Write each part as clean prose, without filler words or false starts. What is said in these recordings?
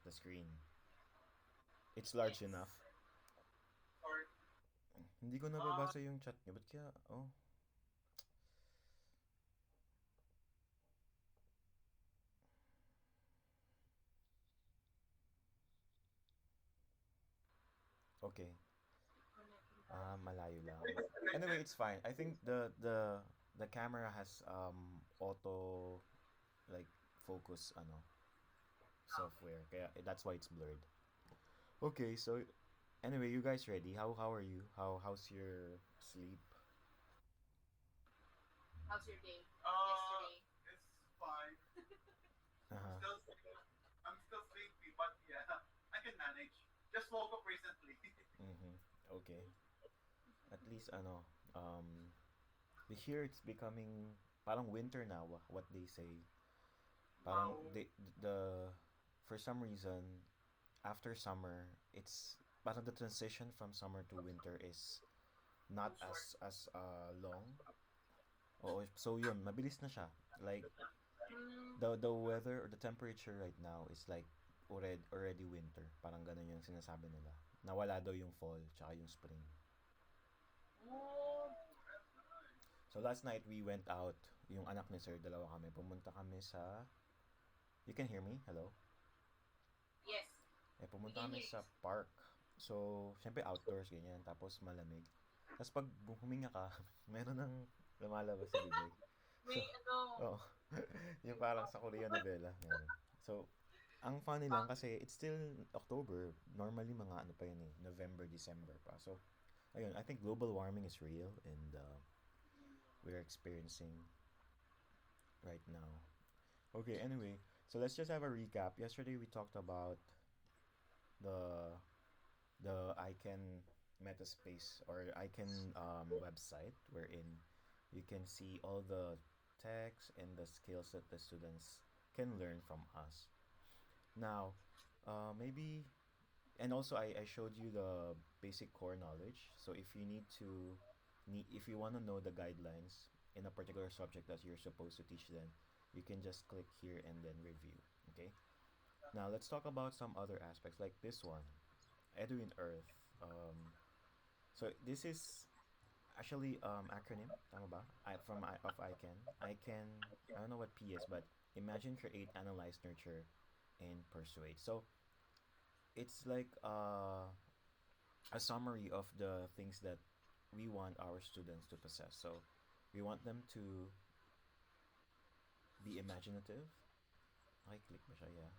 the screen. It's large Yes. enough. Hindi ko nababasa yung chat niyo. Ba't kaya? Oh, okay. Malayo lang. Anyway, it's fine. I think the camera has auto like focus software. Kaya that's why it's blurred. Okay, so anyway, you guys ready? How are you? How's your sleep? How's your day? Yesterday? Uh-huh. Mm-hmm. Okay. At least um here it's becoming parang winter now, what they say. Parang the for some reason after summer, it's parang the transition from summer to winter is not as long. Oo, so yun, mabilis na siya. Like Mm, the weather or the temperature right now is like already winter. Parang ganun yung sinasabi nila. Nawala daw yung fall tsaka yung spring. oh, So last night we went out, yung anak ni Sir, dalawa kami. Pumunta kami sa You can hear me? Hello? yes. We Pumunta can kami hear you. sa park. So, syempre outdoors ganyan, tapos malamig. Tapos pag huminga ka, meron ng lumalabas sa bibig. So, May ano, oo. Yung parang sa Korean novela, meron. So, ang funny lang kasi it's still October. Normally mga ano pa yun eh, November, December pa. So, ayun, I think global warming is real and we're experiencing right now. Okay, anyway, so let's just have a recap. Yesterday we talked about the the ICAN Metaspace or ICAN website wherein you can see all the texts and the skills that the students can learn from us. Now, maybe and also I showed you the basic core knowledge. So if you if you want to know the guidelines in a particular subject that you're supposed to teach, then you can just click here and then review. Okay. Now let's talk about some other aspects like this one, Edu in Earth. So this is actually acronym, tama ba? Of ICAN. ICAN. I don't know what P is, but imagine, create, analyze, nurture, and persuade. So it's like a summary of the things that we want our students to possess. So we want them to be imaginative. I click ba siya? Yeah.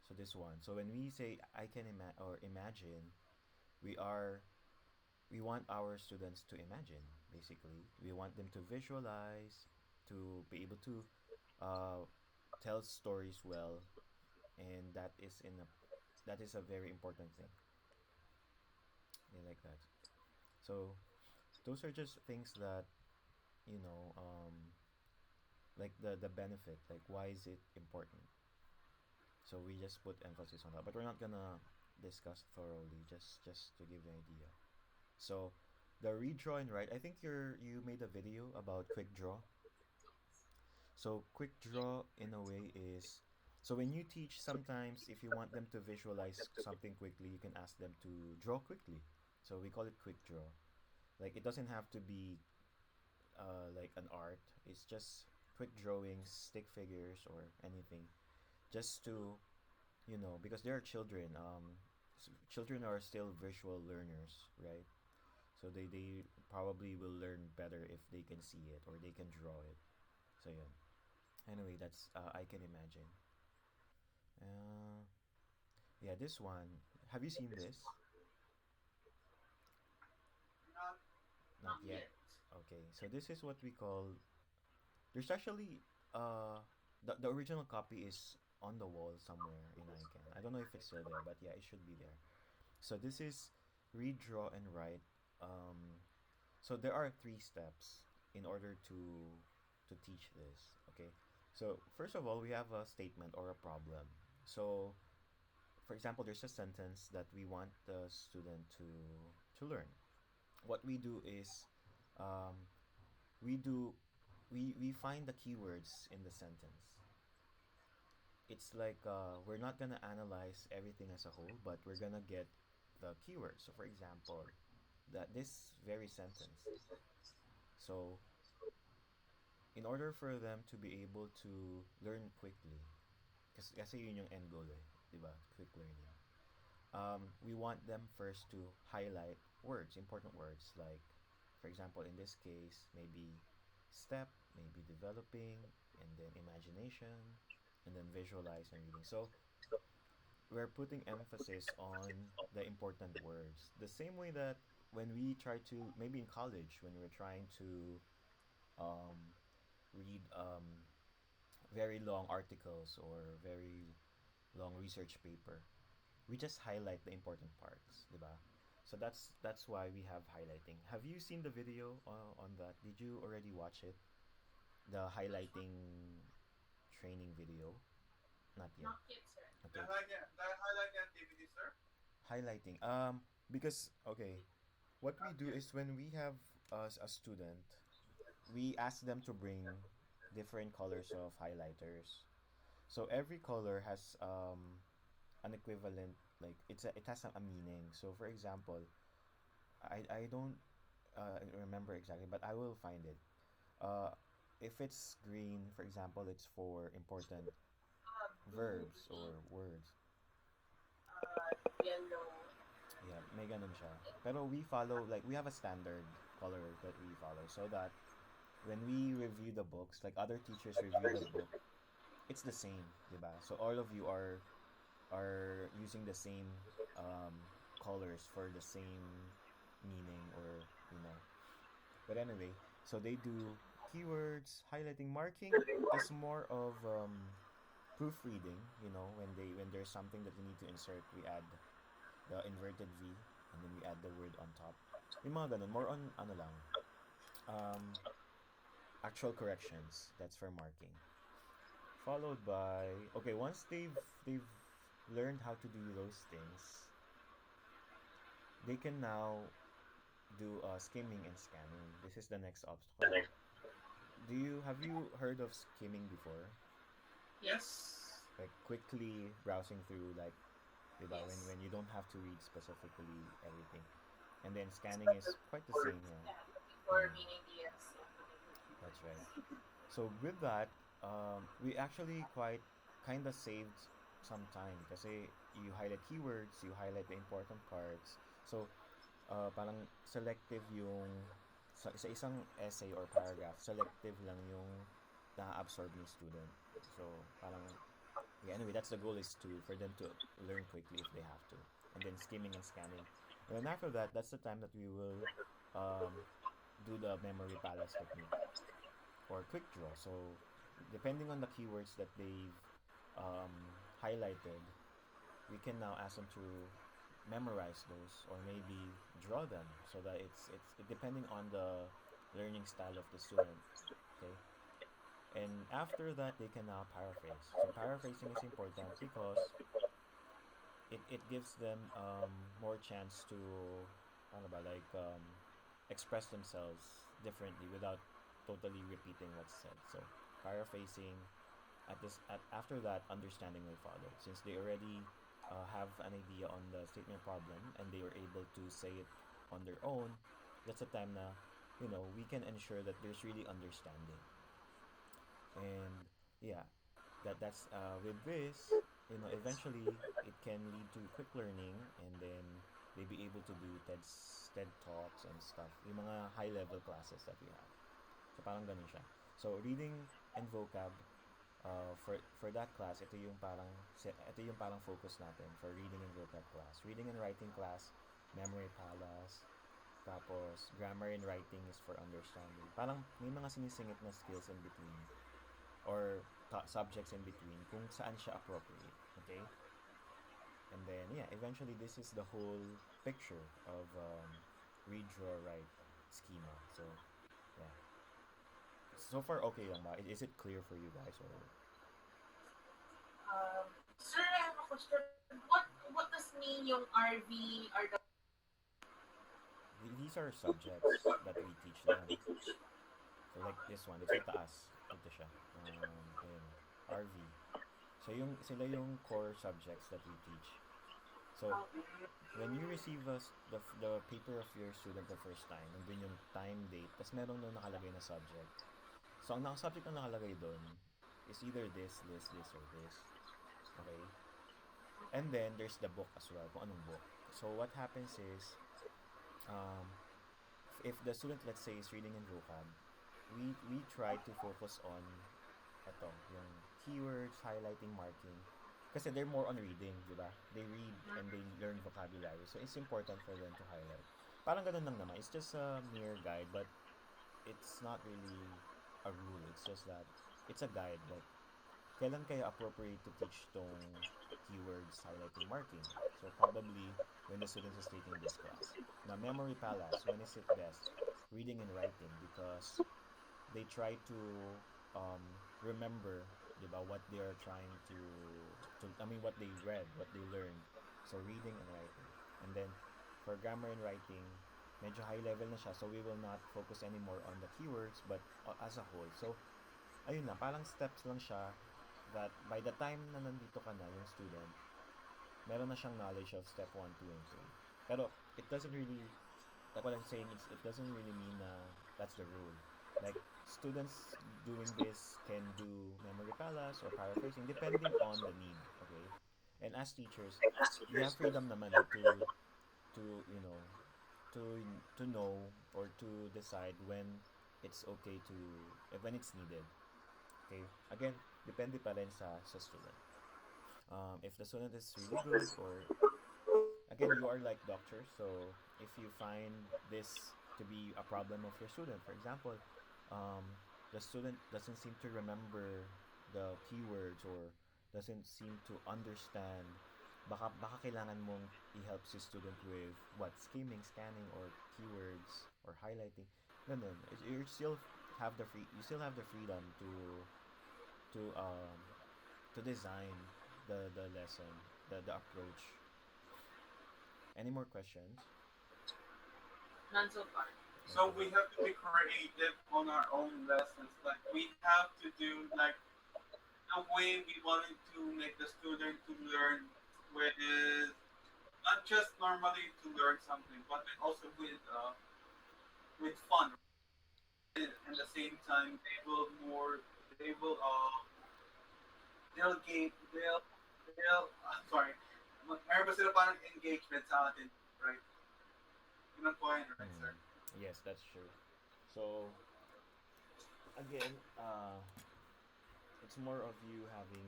So this one. So when we say I can imagine, we are we want our students to imagine. Basically, we want them to visualize, to be able to uh, tell stories well, and that is a very important thing. They like that. So those are just things that you know, like the benefit. Like why is it important? So we just put emphasis on that, but we're not gonna discuss thoroughly. Just to give you an idea. So the redraw and write. I think you made a video about quick draw. So quick draw in a way is so when you teach, sometimes if you want them to visualize something quickly, you can ask them to draw quickly. So we call it quick draw. Like it doesn't have to be like an art. It's just quick drawings, stick figures, or anything, just to because they are children. Children are still visual learners, right? So they probably will learn better if they can see it or they can draw it. So yeah. Anyway, that's I can imagine. Uh, yeah, this one. Have you seen this? Not not yet. yet. Okay, so this is what we call. There's actually the original copy is on the wall somewhere in ICANN. I don't know if it's still there, but yeah, it should be there. So this is read, draw, and write. Um, so there are three steps in order to teach this. Okay, so first of all, we have a statement or a problem. So for example, there's a sentence that we want the student to learn. What we do is um, we do we find the keywords in the sentence. it's like we're not gonna analyze everything as a whole, but we're gonna get the keywords. So, for example, that this very sentence. So, in order for them to be able to learn quickly, kasi yun yung end goal eh, di ba? Quick learning. We want them first to highlight words, important words, like, for example, in this case, maybe step, maybe developing, and then imagination, and then visualize and reading. So we're putting emphasis on the important words. The same way that when we try to, maybe in college, when we're trying to um, read very long articles or very long research paper, we just highlight the important parts, diba? So that's why we have highlighting. Have you seen the video on that? Did you already watch it? The highlighting training video? Not yet. Not yet, sir. Okay. The highlighting activity, sir? Highlighting. Because okay, what we do is when we have a student, we ask them to bring different colors of highlighters. So every color has an equivalent, like it has a meaning. So for example, I don't remember exactly, but I will find it. Uh, if it's green, for example, it's for important Blue, verbs green, or words. yellow. Yeah, may ganun siya. Pero we follow, like, we have a standard color that we follow so that when we review the books, like other teachers review the book, it's the same, diba? So all of you are using the same um, colors for the same meaning or you know. But anyway, so they do keywords, highlighting, marking is more of proofreading. You know, when there's something that we need to insert, we add the inverted V and then we add the word on top. Yung mga ganun, more on ano lang, um, actual corrections. That's for marking. Followed by okay, once they've learned how to do those things, they can now do skimming and scanning. This is the next obstacle. Do you have you heard of skimming before? Yes. Like quickly browsing through, like, diba, Yes. when you don't have to read specifically everything. And then scanning is quite the same, yeah. Yeah, looking for Mm, meaning yes. that's right. So with that, we actually quite kind of saved some time kasi you highlight keywords, you highlight the important parts. So parang selective yung sa isang essay or paragraph, selective lang yung na-absorb ni student. So parang yeah, anyway, that's the goal, is to for them to learn quickly if they have to. And then skimming and scanning. And then after that, that's the time that we will um, do the memory palace technique or quick draw. So depending on the keywords that they've um, highlighted, we can now ask them to memorize those or maybe draw them so that it's depending on the learning style of the student. Okay, and after that they can now paraphrase. So paraphrasing is important because it gives them more chance to ano ba, like express themselves differently without totally repeating what's said. So paraphrasing, after that, understanding will follow since they already have an idea on the statement problem and they were able to say it on their own. That's a time na we can ensure that there's really understanding. And yeah, that's with this, eventually it can lead to quick learning, and then they be able to do TED talks and stuff, yung mga high level classes that we have. So parang ganun siya. So reading and vocab, for that class, ito yung parang focus natin for reading and vocab class. Reading and writing class, memory palace, tapos grammar and writing is for understanding. Parang may mga sinisingit na skills in between or subjects in between kung saan siya appropriate. Okay? And then, yeah, eventually this is the whole picture of read, draw, write schema. So, yeah. So far, okay lang ba? Is it clear for you guys? Or Sir, I have a question. What does mean yung RV or the these are subjects that we teach them. So like this one, ito sa taas. Ito siya. Ayun, RV. So sila yung core subjects that we teach. So when you receive the paper of your student the first time, nandun yung time, date, tas meron doon nakalagay na subject. So ang subject na nakalagay doon is either this, or this. Okay? And then there's the book as well, kung anong book. So what happens is, um, if the student, let's say, is reading in vocab, we try to focus on eto, yung keywords, highlighting, marking. Kasi they're more on reading, di ba? They read and they learn vocabulary. So it's important for them to highlight. Parang ganun lang naman. It's just a mere guide, but it's not really a rule. It's just that it's a guide. Like, kailan kaya appropriate to teach tong keywords, highlighting, marking? So probably when the student is taking this class. Now, memory palace, when is it best? Reading and writing, because they try to remember, di ba, what they are trying I mean, what they read, what they learned. So reading and writing. And then for grammar and writing, medyo high level na siya, so we will not focus anymore on the keywords, but as a whole. So ayun na, parang steps lang siya that by the time na nandito ka na, yung student, meron na siyang knowledge of step 1, 2, and 3. Pero it doesn't really, like what I'm saying, it doesn't really mean na that's the rule. Like, students doing this can do memory palace or paraphrasing depending on the need, okay? And as teachers, we have freedom naman to you know, to to know or to decide when it's okay to, when it's needed. Okay? Again, depende pa rin sa student. If the student is really good, or again, you are like doctor, so if you find this to be a problem of your student, for example, um, the student doesn't seem to remember the keywords or doesn't seem to understand, baka kailangan mong i-help si student with what, skimming, scanning, or keywords, or highlighting. Ganun. You still have you still have the freedom to to design the lesson, the approach. Any more questions? None so far. So Okay. we have to be creative on our own lessons. Like we have to do like the way we wanted to make the student to learn with not just normally to learn something, but also with fun. And at the same time, they will they'll gain they'll I'm sorry. Meron ba sila parang engagement sa atin, right? Yun ang point, right, sir? Mm. Yes, that's true. So again, it's more of you having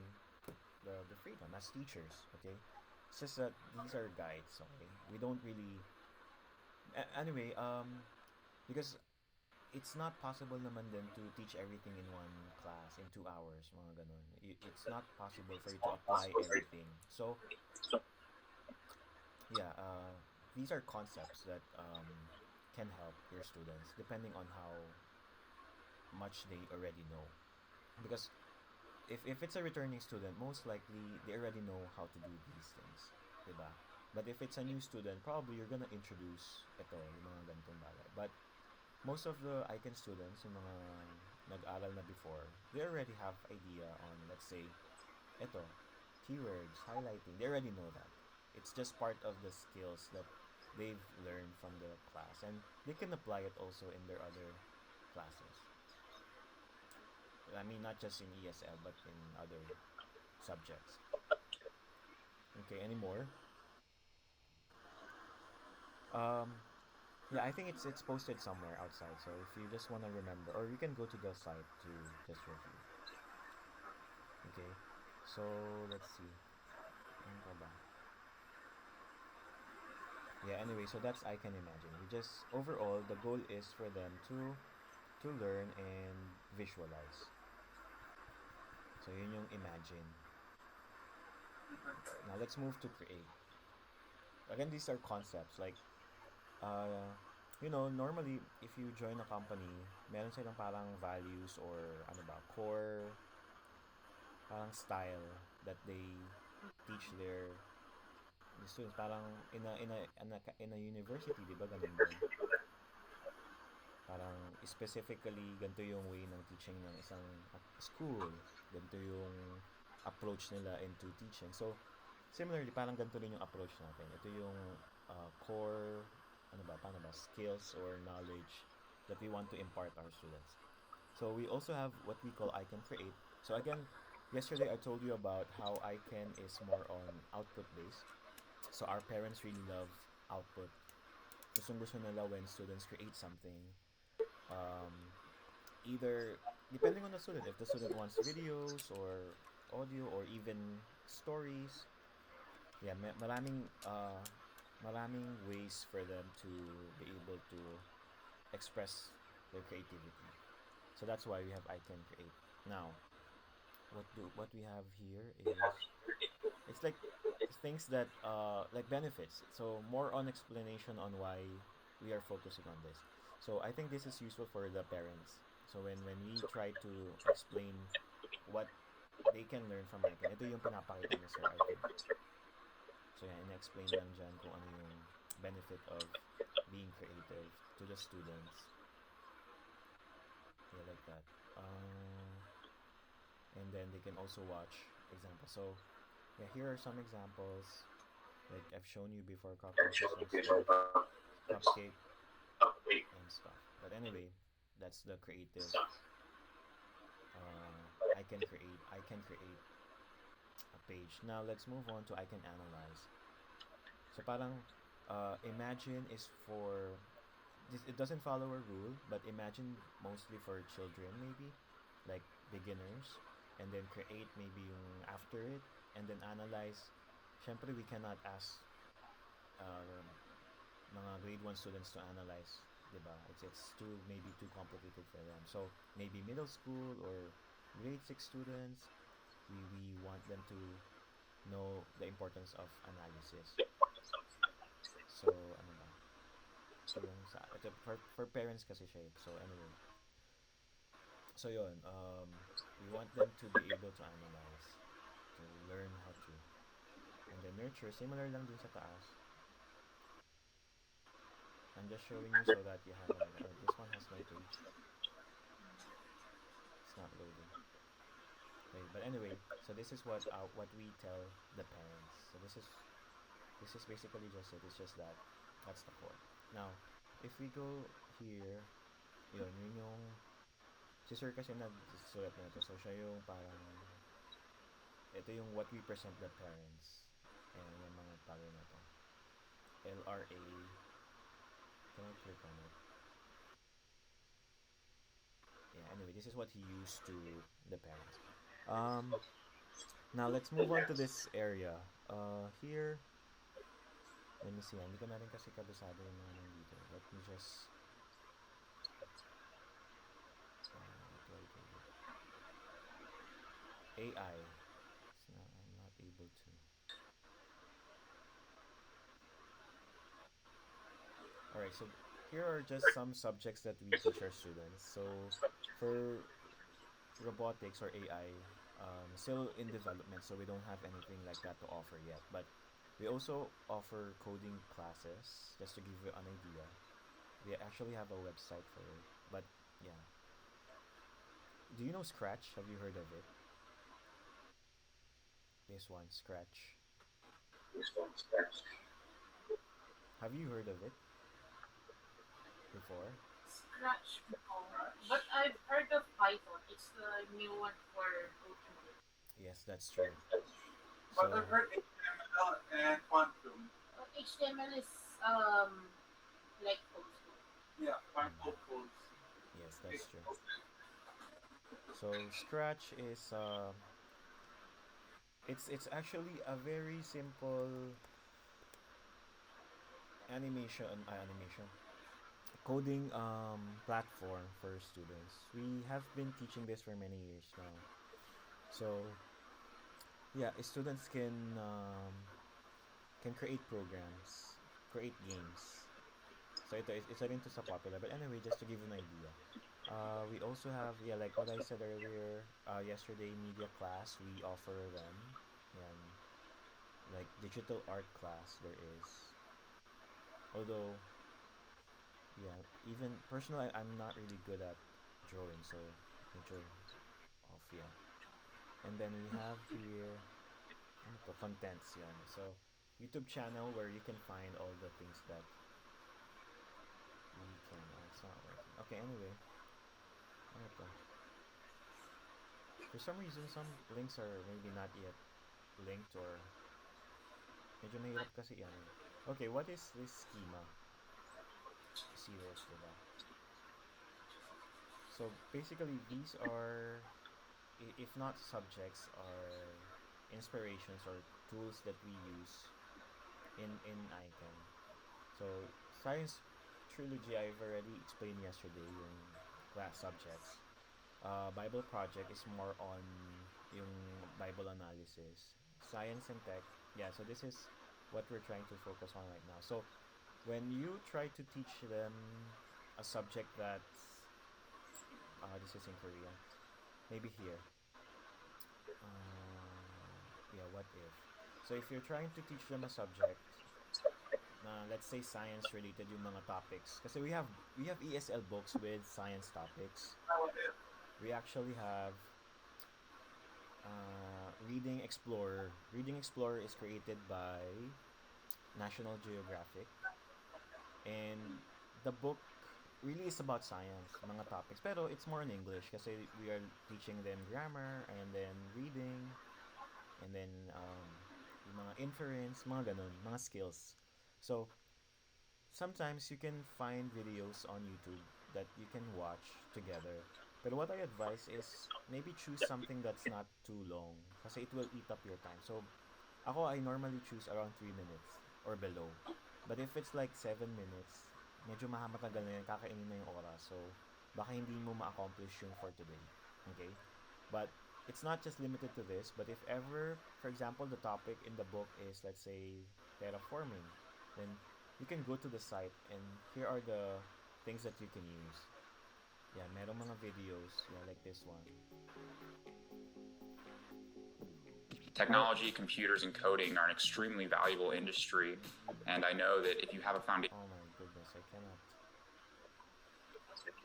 the freedom as teachers. Okay, it's just that these are guides. Okay, we don't really. Anyway, because it's not possible naman din to teach everything in one class in 2 hours, mga ganun. It's not possible for you to apply everything. So yeah, these are concepts that can help your students depending on how much they already know. Because if it's a returning student, most likely they already know how to do these things, diba? But if it's a new student, probably you're gonna introduce ito, yung mga ganitong bagay. But most of the ICAN students, yung mga nag-aral na before, they already have idea on, let's say, ito, keywords, highlighting. They already know that. It's just part of the skills that they've learned from the class, and they can apply it also in their other classes. I mean, not just in ESL, but in other subjects. Okay, any more? Um, yeah, I think it's posted somewhere outside. So if you just want to remember, or you can go to the site to just review. Okay, so let's see. Ano pa ba? Yeah. Anyway, so that's I can imagine. We just overall the goal is for them to learn and visualize. So yun yung imagine. Now let's move to create. Again, these are concepts like normally if you join a company, meron silang parang values or ano ba, core parang style that they teach the students, parang in a university, di ba ganun din? Parang specifically ganito yung way ng teaching ng isang school, ganito yung approach nila into teaching. So, similarly, parang ganito rin yung approach natin. Ito yung core, ano ba, paano ba, skills or knowledge that we want to impart our students. So, we also have what we call ICAN Create. So, again, yesterday I told you about how ICAN is more on output based. So, our parents really love output. Gustong gusto nila when students create something. Um, either, depending on the student, if the student wants videos or audio or even stories, yeah, maraming ways for them to be able to express their creativity. So that's why we have I Can Create. Now, what we have here is it's like things that like benefits. So more on explanation on why we are focusing on this. So I think this is useful for the parents. So when we try to explain what they can learn from Icon, ito yung pinapakita ni Sir Icon. So yeah, ina-explain lang dyan kung ano yung benefit of being creative to the students. Yeah, like that. And then they can also watch examples. So yeah, here are some examples. Like I've shown you before, cockroaches on stove, cupcake, and stuff. But anyway, that's the creative. I can create a page. Now let's move on to I can analyze. So parang imagine is for this, it doesn't follow a rule, but imagine mostly for children maybe, like beginners, and then create maybe yung after it, and then analyze. Syempre we cannot ask uh, mga grade 1 students to analyze, 'di ba? It's too maybe too complicated for them. So maybe middle school or grade 6 students, we want them to know the importance of analysis. So ano ba? So yung sa ito, for parents kasi siya. So anyway, so yun, we want them to be able to analyze, to learn how to. And then nurture, similar lang dun sa taas. I'm just showing you so that you have an idea. Or this one has no page. It's not loading. Okay, but anyway, so this is what we tell the parents. So this is basically just it. It's just that that's the core. Now, if we go here, yun yung si Sir kasi nagsulat na ito. So siya yung parang ito yung what we present the parents. And yung mga tawag na to. LRA. Can I click on it? Yeah, anyway, this is what he used to the parents. Um, Now let's move on to this area. Here, let me see. Hindi ko na rin kasi kabisado yung mga nandito. Let me just what do I do? AI. I'm not able to. Alright, so here are just some subjects that we teach our students. So for robotics or AI, still in development, so we don't have anything like that to offer yet. But we also offer coding classes, just to give you an idea. We actually have a website for it. But yeah. Do you know Scratch? Have you heard of it? This one, Scratch. Have you heard of it before? Scratch before. But I've heard of Python. It's the new one for coding. Yes, that's true. But So I've heard HTML and quantum. But HTML is like code. Yeah, mm, quantum codes. yes, that's true. So Scratch is it's actually a very simple animation coding platform for students. We have been teaching this for many years now. So yeah, students can create programs, create games. So ito isa rin to sa popular. But anyway, just to give you an idea. We also have, yeah, like what I said earlier, yesterday media class, we offer them. Yan, like digital art class there is. Although, yeah, even personally, I'm not really good at drawing, so medyo off, yeah. And then we have here, ano to, contents yan. So, YouTube channel where you can find all the things that we can, it's not working. Okay, anyway, ano to? For some reason, some links are maybe not yet linked or medyo mahirap kasi yan. Okay, what is this schema? See this, diba? So basically, these are, if not subjects, are inspirations or tools that we use in ICAN. So science trilogy, I've already explained yesterday yung class subjects. Bible project is more on yung Bible analysis. Science and tech, yeah. So this is what we're trying to focus on right now. So when you try to teach them a subject that's this is in Korean, maybe here. Yeah, what if? So if you're trying to teach them a subject, na let's say science related yung mga topics, kasi we have ESL books with science topics. We actually have Reading Explorer. Reading Explorer is created by National Geographic, and the book really is about science, mga topics. Pero it's more in English kasi we are teaching them grammar and then reading and then yung mga inference, mga ganun, mga skills. So, sometimes you can find videos on YouTube that you can watch together. But what I advise is maybe choose something that's not too long kasi it will eat up your time. So, ako, I normally choose around 3 minutes or below. But if it's like 7 minutes, medyo matagal na yan, kakainin na yung oras. So, baka hindi mo ma-accomplish yung for today. Okay? But, it's not just limited to this, but if ever, for example, the topic in the book is, let's say, terraforming, then you can go to the site and here are the things that you can use. Yeah, merong mga videos, yeah, like this one. Technology, computers, and coding are an extremely valuable industry, and I know that if you have a foundation. Oh my goodness, I cannot.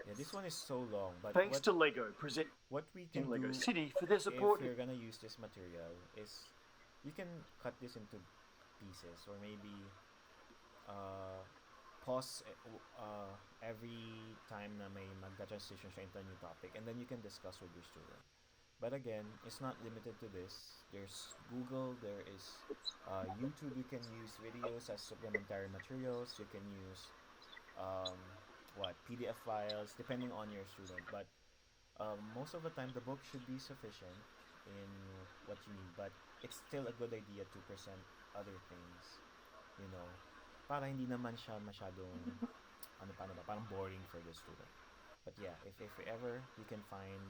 Yeah, this one is so long, but Thanks to Lego present what we can Lego do City for their support. if you're gonna use this material is you can cut this into pieces or maybe pause every time na may magka-transition siya into a new topic and then you can discuss with your student. But again, it's not limited to this. There's Google, there is YouTube. You can use videos as supplementary materials. You can use PDF files depending on your student. But most of the time, the book should be sufficient in what you need. But it's still a good idea to present other things, you know, para hindi naman siya masyadong parang boring for the student. But yeah, if ever you can find,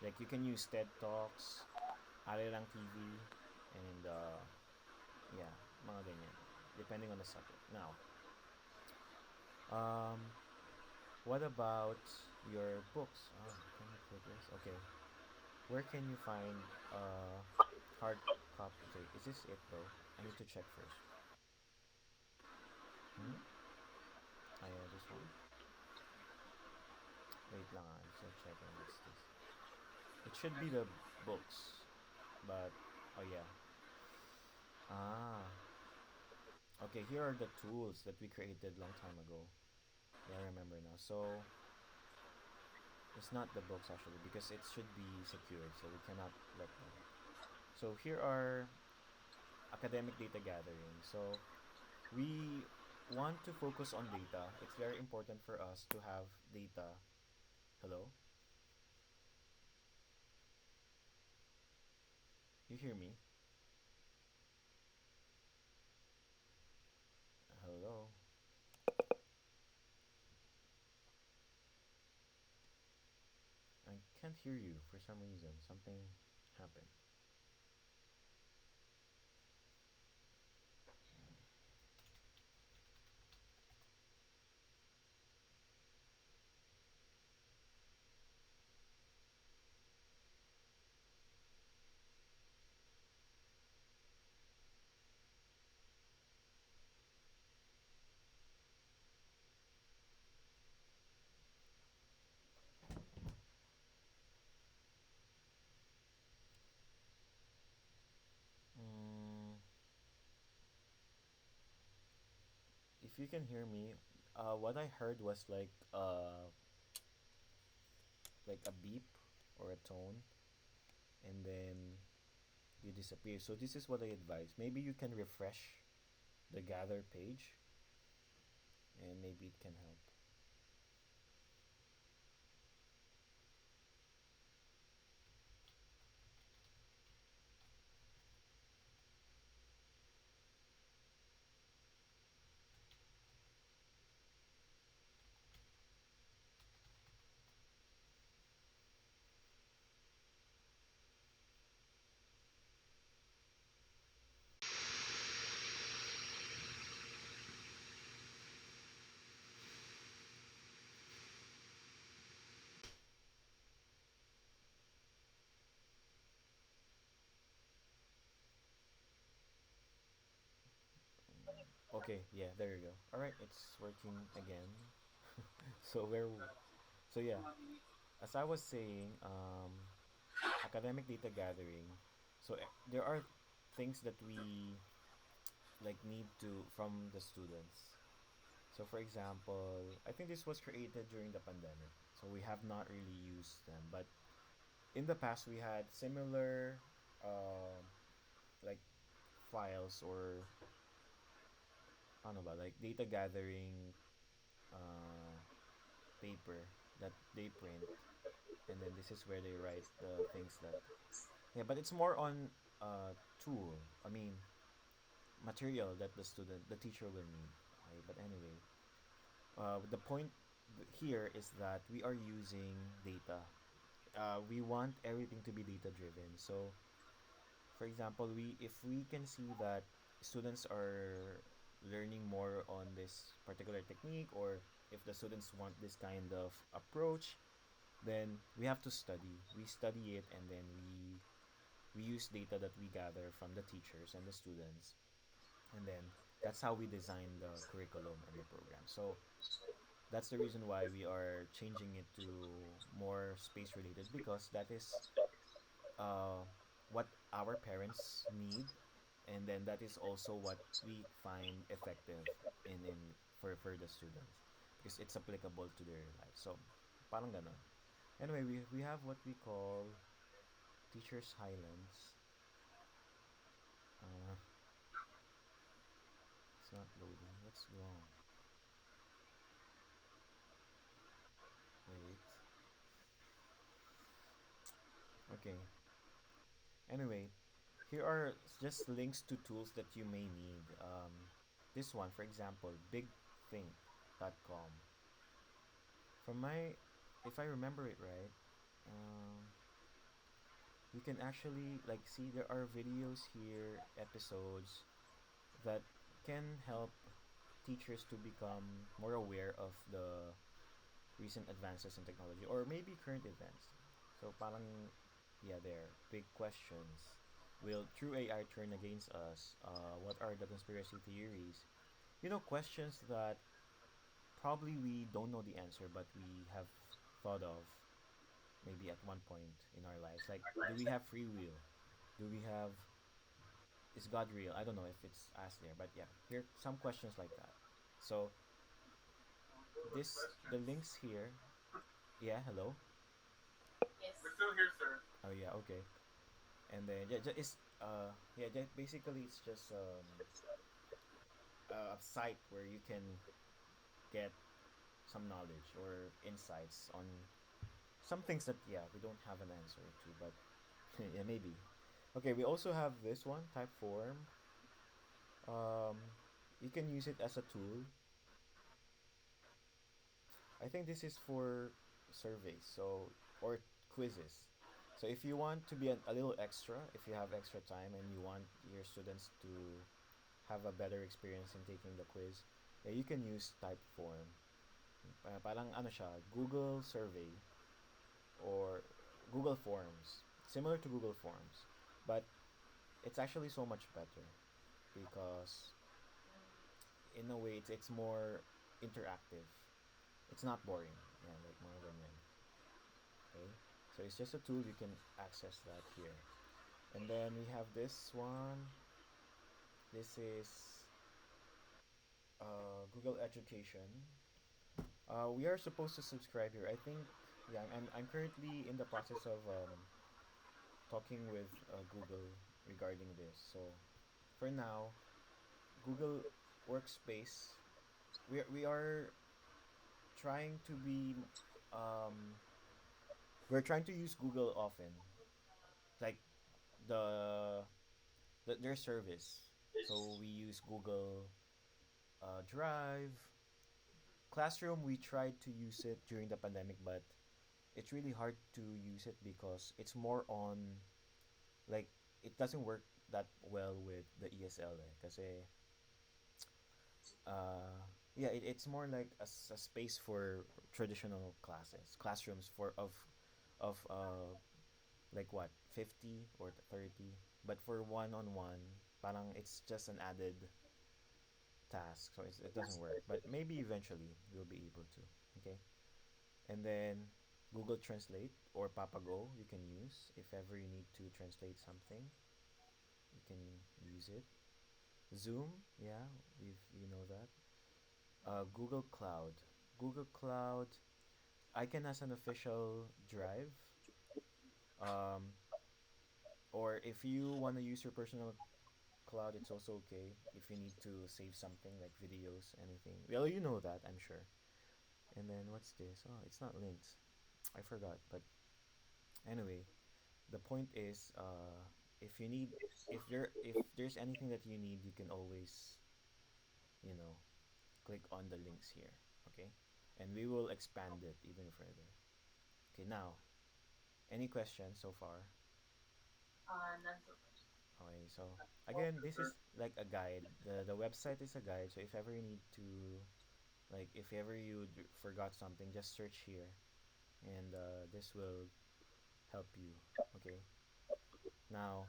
like you can use TED Talks, Arilang TV, and yeah, mga ganyan, depending on the subject. Now, what about your books? Oh, can you put this? Okay, where can you find hard copy? Okay, is this it though? I need to check first. Yeah, this one. Wait lang, I'm still checking what's this. It should be the books, but oh yeah. Okay, here are the tools that we created long time ago. Yeah, I remember now. So it's not the books actually because it should be secured, so we cannot let them. So here are academic data gathering. So we want to focus on data. It's very important for us to have data. Hello? You hear me? Hello? I can't hear you for some reason. Something happened. if you can hear me, what I heard was like a beep or a tone, and then you disappear. So this is what I advise. Maybe you can refresh the gather page, and maybe it can help. Okay, yeah, there you go. All right, it's working again. So where? So yeah, as I was saying, academic data gathering. So there are things that we like need to from the students. So for example, I think this was created during the pandemic. So we have not really used them, but in the past we had similar like files or ano ba, like data gathering uh, paper that they print, and then this is where they write the things that, yeah, but it's more on tool, I mean material that the teacher will need. Okay, but anyway, the point here is that we are using data. We want everything to be data driven. So for example, we if we can see that students are learning more on this particular technique, or if the students want this kind of approach, then we have to study. We study it, and then we use data that we gather from the teachers and the students, and then that's how we design the curriculum and the program. So that's the reason why we are changing it to more space related, because that is uh, what our parents need, and then that is also what we find effective in for the students, because it's applicable to their life. So parang ganon. Anyway, we have what we call teachers highlands. uh, it's not loading. What's wrong? Wait. Okay. Anyway, here are just links to tools that you may need. This one, for example, bigthink.com. From my, if I remember it right, you can actually like see there are videos here, episodes that can help teachers to become more aware of the recent advances in technology, or maybe current events. So parang, yeah, there. Big questions. Will true AI turn against us? What are the conspiracy theories? You know, questions that probably we don't know the answer, but we have thought of maybe at one point in our lives. Like, do we have free will? Do we have, is God real? I don't know if it's asked there, but yeah, here some questions like that. So Good this the questions. links here. Yeah, hello. Yes. We're still here, sir. Oh yeah, okay. And then it's yeah, basically it's just a site where you can get some knowledge or insights on some things that, yeah, we don't have an answer to, but yeah, maybe. Okay, we also have this one, Typeform. um you can use it as a tool. I think this is for surveys, so, or quizzes. So if you want to be a little extra, if you have extra time and you want your students to have a better experience in taking the quiz, yeah, you can use Typeform. Parang ano siya, Google Survey or Google Forms, similar to Google Forms, but it's actually so much better because in a way it's more interactive. It's not boring. Yeah, like mga ganyan. Okay, so it's just a tool. You can access that here, and then we have this one. This is Google Education. We are supposed to subscribe here. I think, yeah, I'm currently in the process of talking with Google regarding this. So for now, Google Workspace, we are trying to be, um, we're trying to use Google often, like the, their service. So we use Google Drive, Classroom. We tried to use it during the pandemic, but it's really hard to use it because it's more on, like, it doesn't work that well with the ESL kasi yeah, it's more like a space for traditional classrooms for of like what, 50 or 30, but for one-on-one parang it's just an added task, so it doesn't work, but maybe eventually we'll be able to. Okay. And then Google Translate or Papago you can use if ever you need to translate something. You can use it. Zoom, yeah, you know that. Google Cloud. Google Cloud. ICAN has an official drive. Um, or if you want to use your personal cloud, it's also okay. If you need to save something like videos, anything. Well, you know that, I'm sure. And then what's this? Oh, it's not linked. I forgot. But anyway, the point is, if you need, if there's anything that you need, you can always, you know, click on the links here. Okay, and we will expand it even further. Okay, now, any questions so far? None so far. Okay, so again, this is like a guide. The website is a guide, so if ever you need to, like, if ever you forgot something, just search here, and this will help you. Okay, now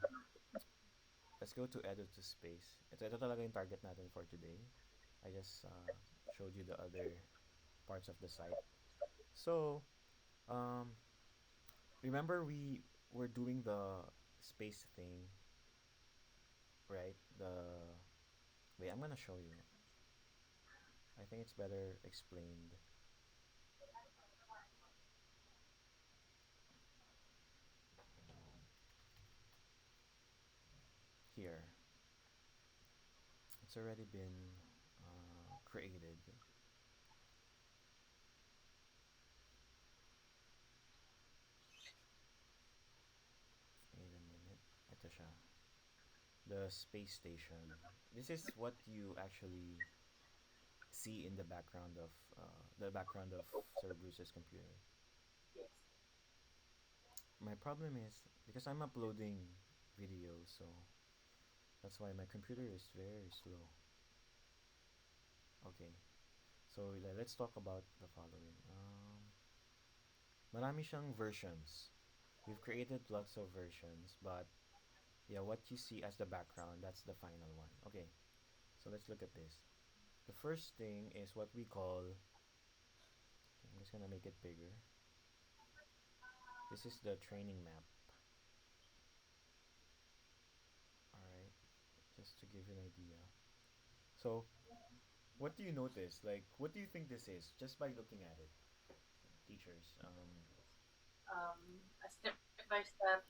let's go to Edu to Space. Ito talaga yung target natin for today. I just showed you the other parts of the site. So, um, remember we were doing the space thing, right? Wait, I'm gonna show you. I think it's better explained here. It's already been created. Wait a minute. Ito siya. The space station. This is what you actually see in the background of Sir Bruce's computer. Yes. My problem is because I'm uploading videos, so that's why my computer is very slow. Okay, so let's talk about the following. Marami siyang versions. We've created lots of versions, but yeah, what you see as the background, that's the final one. Okay, so let's look at this. The first thing is what we call, okay, I'm just gonna make it bigger. This is the training map. Alright, just to give you an idea. So, what do you notice? Like, what do you think this is just by looking at it? Teachers. A step by step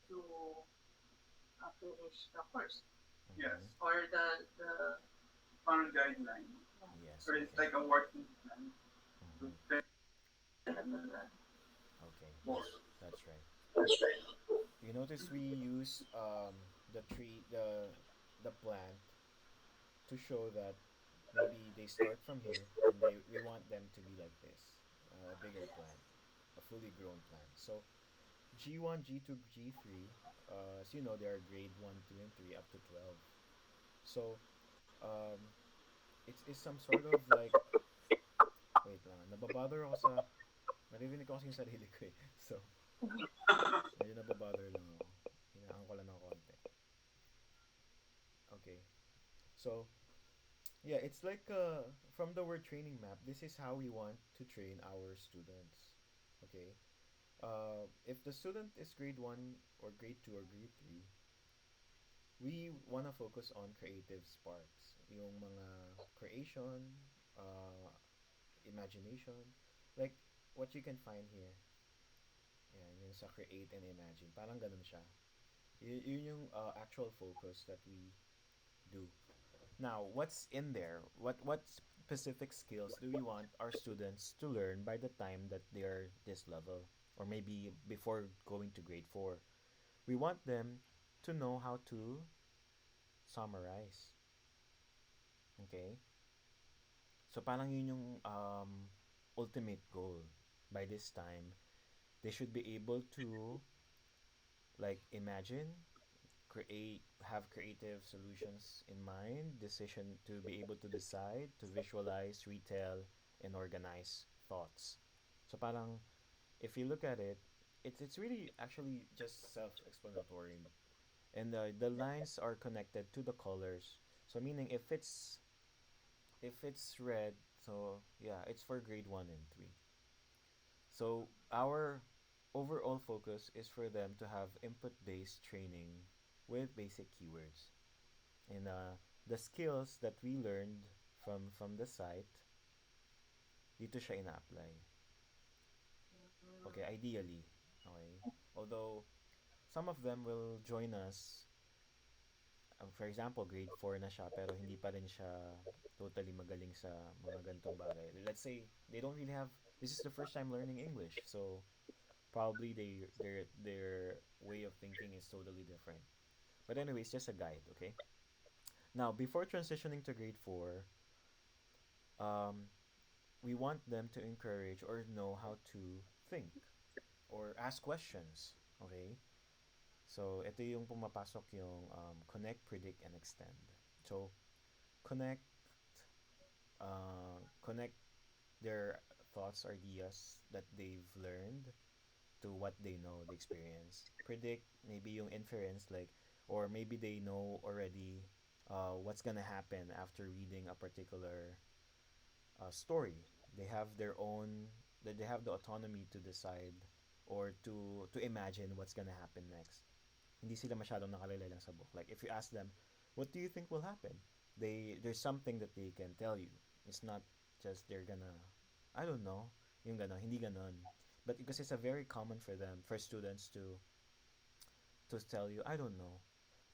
to finish the course Yes, Mhm. or the fun guideline. Yes, Or it's okay. like a working plan. Mhm. the Okay, Both. that's right. You notice we use the tree, the plant to show that maybe they start from here and we want them to be like this, a bigger plant, a fully grown plant. So G1, G2, G3, as you know, they are grade 1, 2, and 3 up to 12. So um, it's some sort of like, wait lang, nababother ako sa, naririnig ko kasi yung sarili ko eh. So, medyo nababother lang ako. Hinaan ko lang ng konti. Okay. So, yeah, it's like from the word training map, this is how we want to train our students. Okay. If the student is grade 1 or grade 2 or grade 3, we wanna focus on creative sparks. Yung mga creation, uh, imagination, like what you can find here. Yan, yung sa create and imagine. Parang ganun siya. Yun yung actual focus that we do. Now, what's in there? What specific skills do we want our students to learn by the time that they're this level, or maybe before going to grade 4? We want them to know how to summarize. Okay? So parang yun yung ultimate goal. By this time, they should be able to like imagine, create, have creative solutions in mind, decision to be able to decide, to visualize, retell, and organize thoughts. So parang if you look at it, it's really actually just self-explanatory, and the lines are connected to the colors. So meaning if it's red, so yeah, it's for grade 1 and 3. So our overall focus is for them to have input-based training with basic keywords. And the skills that we learned from the site, dito siya ina-apply. Okay, ideally. Okay. Although some of them will join us, for example, grade 4 na siya pero hindi pa rin siya totally magaling sa mga gantong bagay. Let's say they don't really have, this is the first time learning English. So probably their way of thinking is totally different. But anyway, it's just a guide, okay? Now, before transitioning to grade 4, um, we want them to encourage or know how to think or ask questions, okay? So, ito yung pumapasok yung connect, predict, and extend. So, connect, connect their thoughts, ideas that they've learned to what they know, the experience. Predict, maybe yung inference, like, or maybe they know already what's gonna happen after reading a particular story. They have their own, they have the autonomy to decide or to imagine what's gonna happen next. Hindi sila masyadong nakalilay lang sa book. Like if you ask them, what do you think will happen? There's something that they can tell you. It's not just they're gonna, I don't know, yung ganon, hindi ganon. But because it's a very common for them, for students to tell you, I don't know.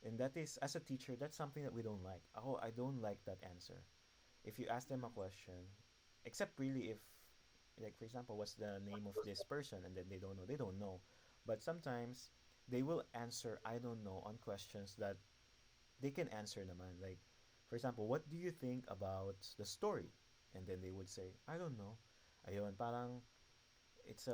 And that is, as a teacher, that's something that we don't like. Oh, I don't like that answer. If you ask them a question, except really if, like for example, what's the name of this person, and then they don't know. But sometimes they will answer I don't know on questions that they can answer naman. Like, for example, what do you think about the story? And then they would say, I don't know. Ayun, parang it's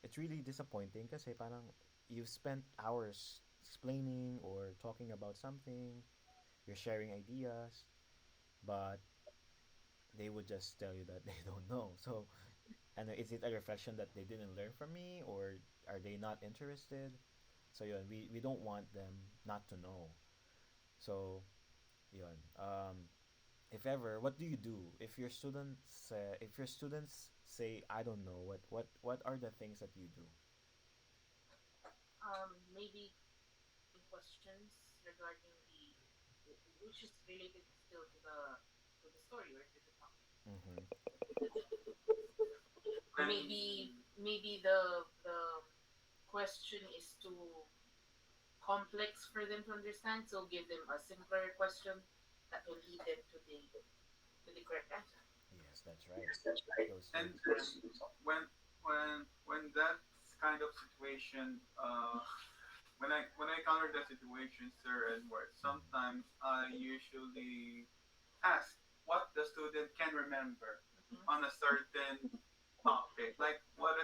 it's really disappointing kasi parang you've spent hours explaining or talking about something, you're sharing ideas, but they would just tell you that they don't know. So, and is it a reflection that they didn't learn from me, or are they not interested? So yun, we don't want them not to know. So yun. If ever, what do you do if your students say I don't know, what are the things that you do? Maybe questions regarding which is related still to the story or to the topic. Mm-hmm. Maybe the question is too complex for them to understand, so give them a simpler question that will lead them to the correct answer. Yes, that's right. Those And things. when that's kind of situation, when I encounter that situation, Sir Edward, Mm-hmm. sometimes I usually ask what the student can remember Mhm. on a certain topic. Like what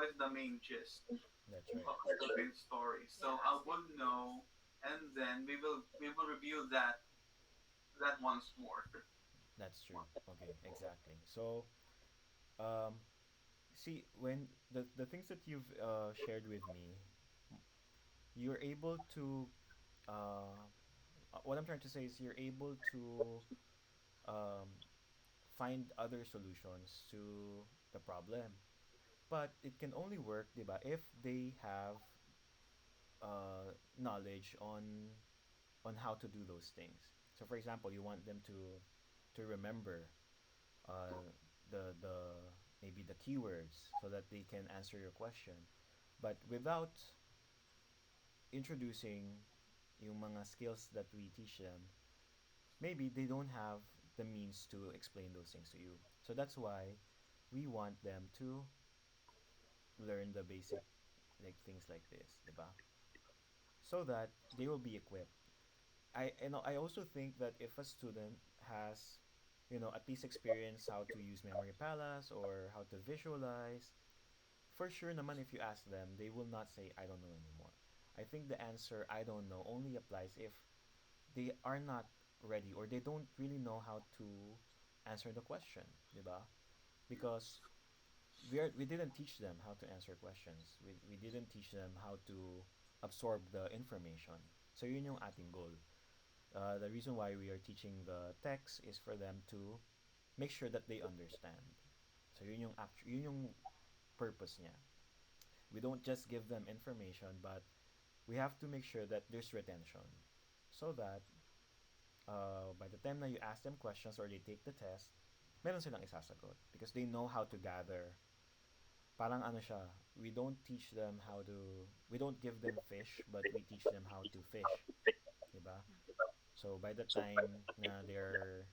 is the main gist That's right. of the certain story. So Yeah, I ask them. will know, and then we will review that once more. That's true. Okay, exactly. So, um, see, when the things that you've shared with me, you're able to what I'm trying to say is you're able to um, find other solutions to the problem. But it can only work, diba, if they have knowledge on on how to do those things. So for example, you want them to remember uh, the maybe the keywords so that they can answer your question, but without introducing yung mga skills that we teach them, maybe they don't have the means to explain those things to you. So that's why we want them to learn the basic like things like this, diba? So that they will be equipped. I also think that if a student has at least experience how to use memory palace or how to visualize, for sure naman if you ask them, they will not say I don't know anymore. I think the answer I don't know only applies if they are not ready or they don't really know how to answer the question, diba? Because we didn't teach them how to answer questions. We didn't teach them how to absorb the information. So yun yung ating goal. The reason why we are teaching the text is for them to make sure that they understand. So yun yung purpose niya. We don't just give them information, but we have to make sure that there's retention. So that by the time na you ask them questions or they take the test, meron silang isasagot. Because they know how to gather. Parang ano siya, we don't give them fish, but we teach them how to fish. Diba? So by the time na they're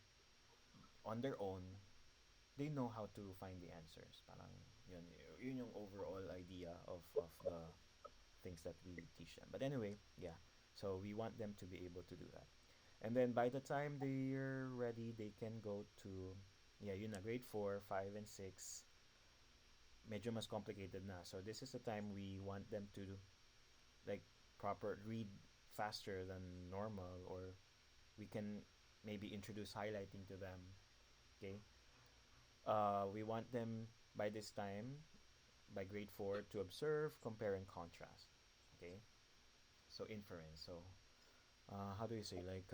on their own, they know how to find the answers. Parang yun yung overall idea of the things that we teach them. But anyway, yeah. So we want them to be able to do that. And then by the time they're ready, they can go to yun na grade 4, 5 and 6. Medyo mas complicated na. So this is the time we want them to like proper read faster than normal, or we can maybe introduce highlighting to them. Okay. We want them by this time, by grade 4, to observe, compare, and contrast. Okay. So inference. So how do you say like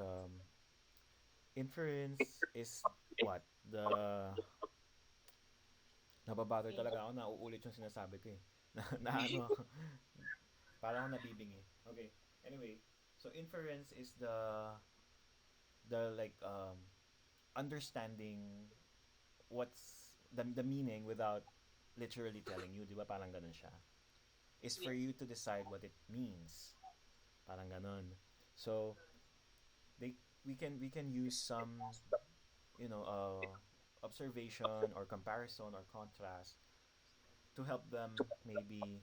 inference is what the nababother talaga ako, nauulit yung sinasabi ko eh. Na ano ako, parang ako nabibingi. Okay. Anyway, so inference is the like understanding what's the meaning without literally telling you, di ba? Parang ganun siya. Is for you to decide what it means. Parang ganun. So, they we can use some observation or comparison or contrast to help them maybe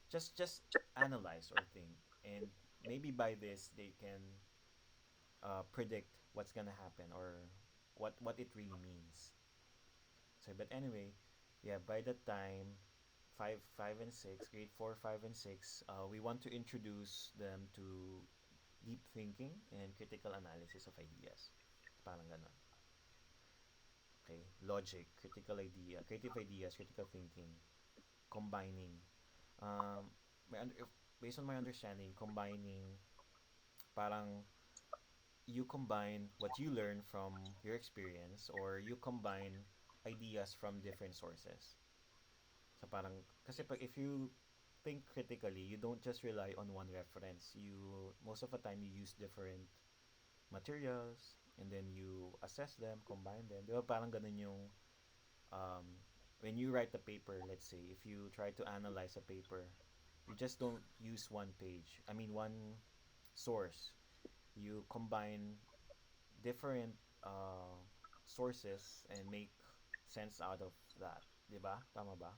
just analyze or think, and maybe by this they can predict what's gonna happen or what it really means. So but anyway, yeah, by that time, five and six, grade 4, 5 and 6, we want to introduce them to deep thinking and critical analysis of ideas. Parang ganon. Okay, logic, creative ideas, critical thinking, combining. Um, based on my understanding, combining, parang you combine what you learn from your experience, or you combine ideas from different sources. So parang, kasi if you think critically, you don't just rely on one reference. Most of the time, you use different materials, and then you assess them, combine them. Di ba parang ganun yung, when you write a paper, let's say, if you try to analyze a paper, you just don't use one source. You combine different sources and make sense out of that. Di ba? Tama ba?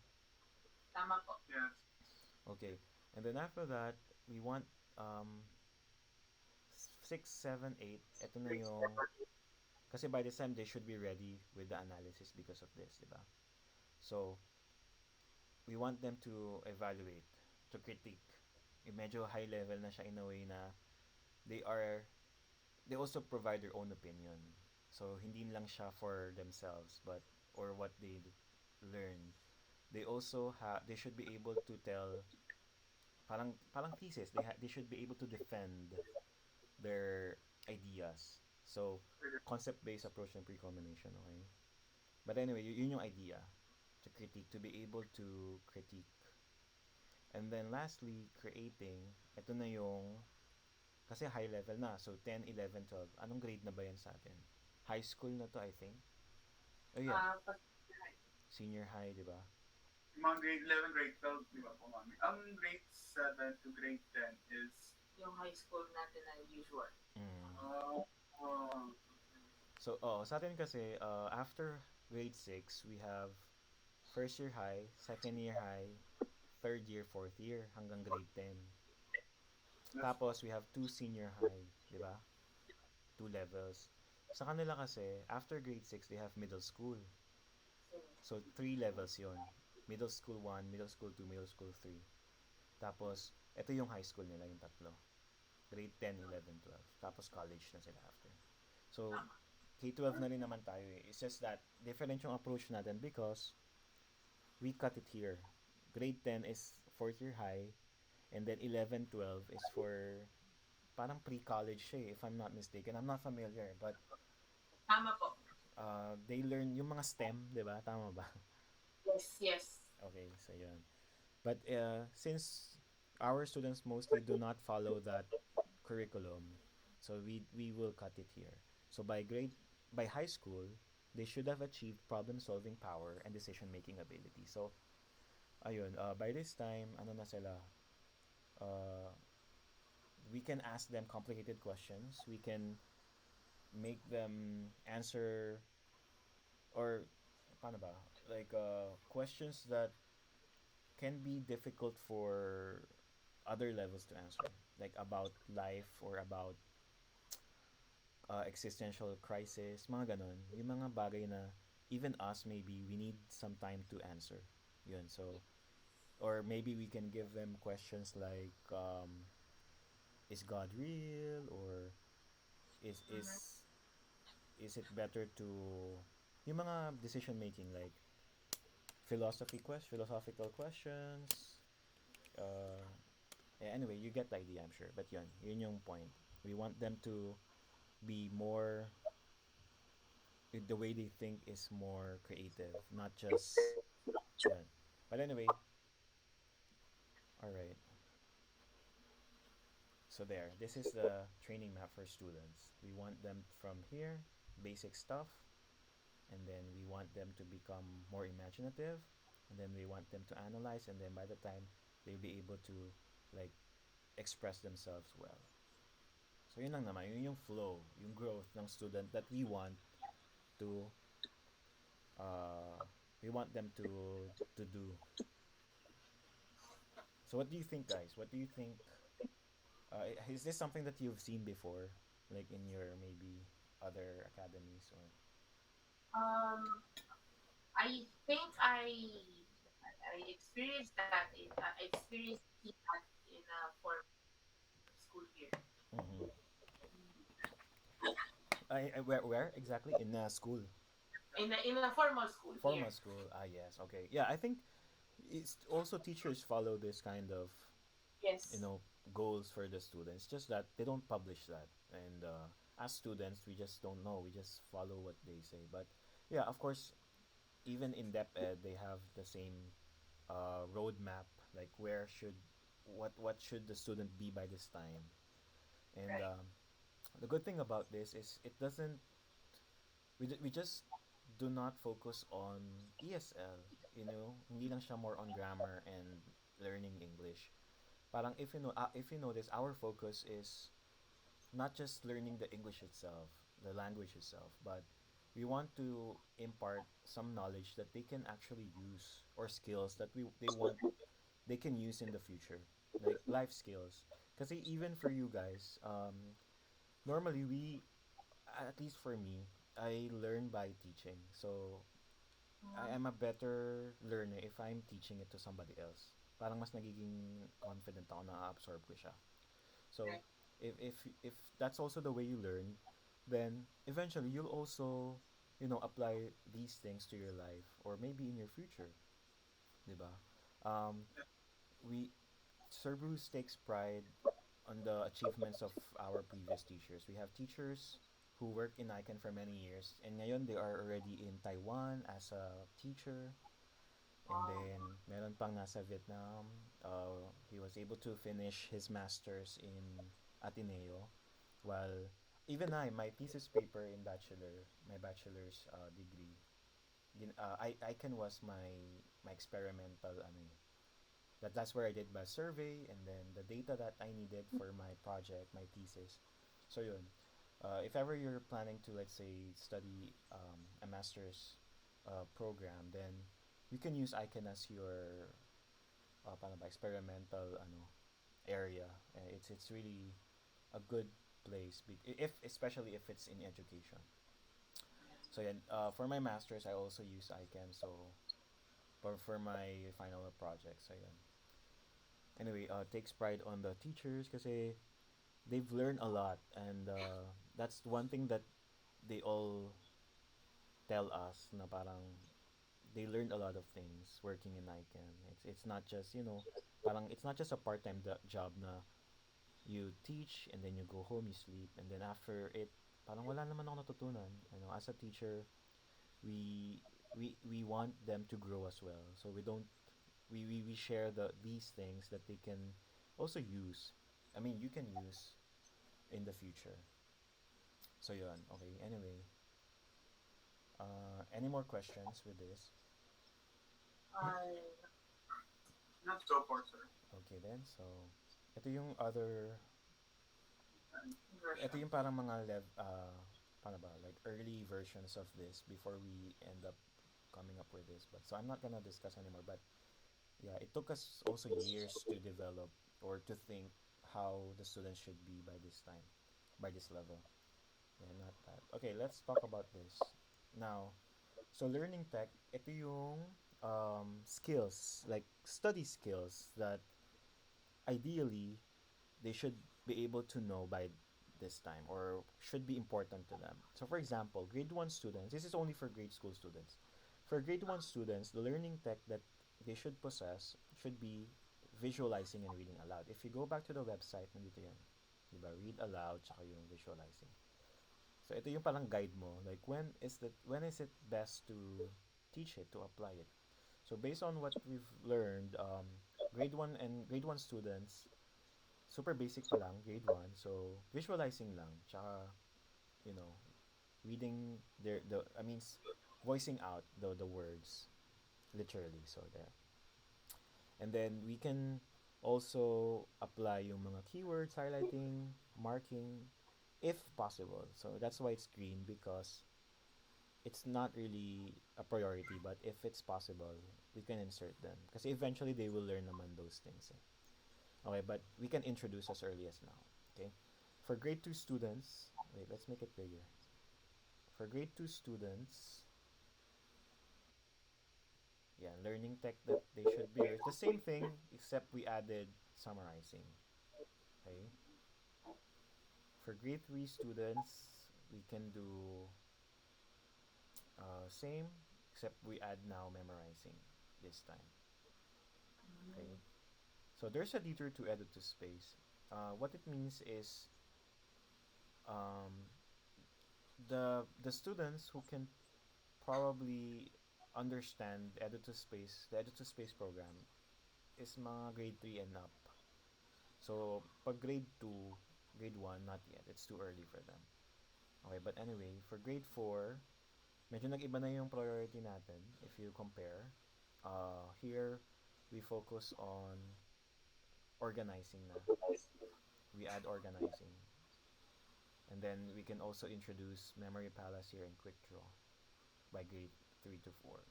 Tama po. Yes. Okay. And then after that, we want 6, 7, 8. Ito na yung, kasi by this time, they should be ready with the analysis because of this, di ba? So, we want them to evaluate, to critique. Medyo high level na siya in a way na they are, they also provide their own opinion. So, hindi lang siya for themselves, but, or what they learn. They should be able to tell, parang thesis, they should be able to defend their ideas. So, concept-based approach and pre-combination, okay? But anyway, yun yung idea. To critique, to be able to critique. And then lastly, creating. Ito na yung Kasi high level na. So 10, 11, 12. Anong grade na ba yan sa atin? High school na to, I think. Oh yeah, Pag senior high, di ba? Yung mga grade 11, grade 12, di ba po mami? Ang grade 7 to grade 10 is, yung high school natin na usual. Mm. uh, uh, So, sa atin kasi, after grade 6, we have first year high, second year high, third year, fourth year, hanggang grade 10. that's, Tapos, we have two senior high, di ba? Two levels. Sa kanila kasi, after grade 6, they have middle school. So, So, three levels yon. Middle school 1, middle school 2, middle school 3. Tapos, ito yung high school nila, yung tatlo. Grade 10, 11, 12. Tapos, college na sila after. So, K-12 na rin naman tayo eh. It's just that, different yung approach natin because we cut it here. Grade 10 is fourth year high, and then 11, 12 is for parang pre-college siya eh, if I'm not mistaken. I'm not familiar, but tama po. they learn yung mga STEM, di ba? Tama ba? Yes, yes. Okay, so yun. But since our students mostly do not follow that curriculum, so we will cut it here. So by high school, they should have achieved problem solving power and decision making ability. So ayun, by this time, ano na sila, uh, we can ask them complicated questions. We can make them answer or paano ba? Like questions that can be difficult for other levels to answer, like about life or about existential crisis, mga ganon. Yung mga bagay na even us maybe we need some time to answer. Yun, so or maybe we can give them questions like is God real, or is Mm-hmm. is is it better to yung mga decision making like philosophical questions. uh yeah, anyway, you get the idea, I'm sure, but yun yung point. We want them to be more, the way they think is more creative, not just yun. But anyway, all right. So there, this is the training map for students. We want them from here, basic stuff, and then we want them to become more imaginative, and then we want them to analyze, and then by the time they'll be able to like express themselves well. So yun lang naman, yun yung flow, yung growth ng student that to uh, we want them to do. So what do you think, guys? What do you think? Is this something that you've seen before, like in your maybe other academies or? Um, I think I experienced that I experienced that in a formal school here. Mm-hmm. Where exactly in school? In a formal school here. Formal school. Ah, yes. Okay. Yeah, I think it's also teachers follow this kind of you Yes. know goals for the students. Just that they don't publish that, and as students, we just don't know. We just follow what they say. But yeah, of course, even in depth ed, they have the same roadmap. Like what should the student be by this time? And Right. the good thing about this is it doesn't. We just do not focus on ESL. Hindi lang siya more on grammar and learning English. Parang if you notice, our focus is not just learning the English itself, the language itself, but we want to impart some knowledge that they can actually use, or skills that they can use in the future, like life skills. Because even for you guys, normally at least for me, I learn by teaching. So I Mhm. am a better learner if I'm teaching it to somebody else. Parang mas nagiging confident ako na absorb ko siya. So Right. if that's also the way you learn, then eventually you'll also apply these things to your life or maybe in your future, 'di ba? Um, we Sir Bruce takes pride on the achievements of our previous teachers. We have teachers who worked in ICAN for many years, and ngayon they are already in Taiwan as a teacher. And Wow. then meron pang nasa Vietnam. He was able to finish his masters in Ateneo. While even my thesis paper in my bachelor's degree, ICAN was my experimental ano eh. That's where I did my survey and then the data that I needed for my project, my thesis. So yun. If ever you're planning to, let's say, study a master's program, then you can use ICANN as your paano ba, experimental area. It's really a good place if especially if it's in education. So yeah, for my masters I also use ICANN. So for my final project, so yeah. Anyway, takes pride on the teachers kasi they've learned a lot, and that's one thing that they all tell us na parang they learned a lot of things working in ICANN. It's not just, parang it's not just a part-time job na you teach and then you go home, you sleep, and then after it, parang wala naman ako natutunan. As a teacher, we we want them to grow as well. So we don't we share these things that they can also use. I mean, you can use in the future. So yun, okay. Anyway, any more questions with this? I Not so far, sir. Okay then, so ito yung other ito version. yung parang mga paano ba, like early versions of this before we end up coming up with this. But so I'm not gonna discuss anymore. But yeah, it took us also years to develop or to think how the students should be by this time, by this level. Yeah, not that. Okay, let's talk about this now. So learning tech, ito yung skills, like study skills that ideally they should be able to know by this time or should be important to them. So for example, grade 1 students, this is only for grade school students. For grade 1 students, the learning tech that they should possess should be visualizing and reading aloud. If you go back to the website, nandito yan. Diba? Read aloud tsaka yung visualizing. So ito yung parang guide mo. Like when is it best to teach it, to apply it? So based on what we've learned, grade 1 and grade 1 students, super basic pa lang, grade 1. So visualizing lang, tsaka, you know, reading voicing out the words literally. So there. And then we can also apply yung mga keywords, highlighting, marking, if possible. So that's why it's green, because it's not really a priority, but if it's possible, we can insert them. Because eventually they will learn naman those things. Eh. Okay, but we can introduce as early as now. Okay, for grade 2 students, wait, let's make it bigger. For grade 2 students, yeah, learning tech that they should be. It's the same thing except we added summarizing. Okay, for grade 3 students, we can do same except we add now memorizing this time. Okay, so there's a detour to EduSpace. What it means is um, the students who can probably understand the EduSpace program is mga grade 3 and up. So, pag grade 2, grade 1, not yet. It's too early for them. Okay, but anyway, for grade 4, medyo nag-iba na yung priority natin if you compare. Here, we focus on organizing na. We add organizing. And then we can also introduce Memory Palace here and Quick Draw by grade 3 to 4.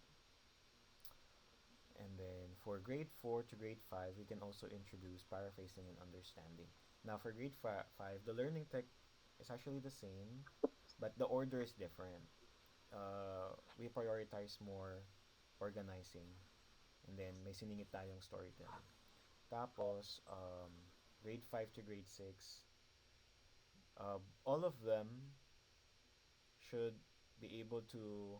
And then for grade 4 to grade 5, we can also introduce paraphrasing and understanding. Now for grade 5, the learning tech is actually the same, but the order is different. We prioritize more organizing, and then may siningit tayong storytelling. Tapos, grade 5 to grade 6, all of them should be able to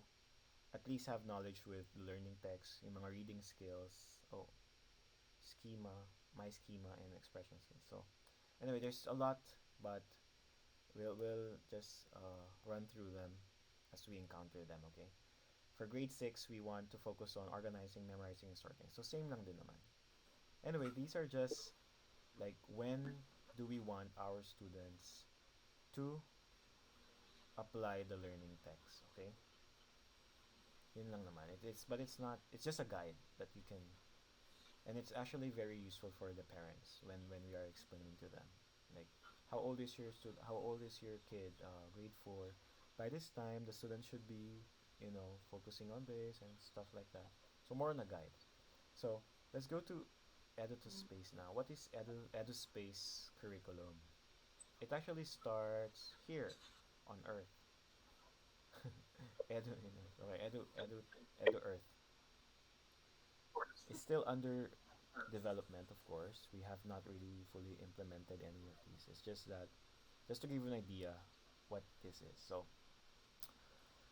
at least have knowledge with learning text, yung mga reading skills, schema, my schema, and expression skills. So, anyway, there's a lot, but we'll just run through them as we encounter them, okay? For grade 6, we want to focus on organizing, memorizing, and sorting. So, same lang din naman. Anyway, these are just like when do we want our students to apply the learning text? Okay, yun lang naman. It's not. It's just a guide that you can, and it's actually very useful for the parents when we are explaining to them, like how old is your kid? Grade 4. By this time, the student should be, focusing on this and stuff like that. So more on a guide. So let's go to EduSpace now. What is EduSpace curriculum? It actually starts here on Earth. Okay, Edu Earth. It's still under development, of course. We have not really fully implemented any of these. It's just that, just to give you an idea what this is. So,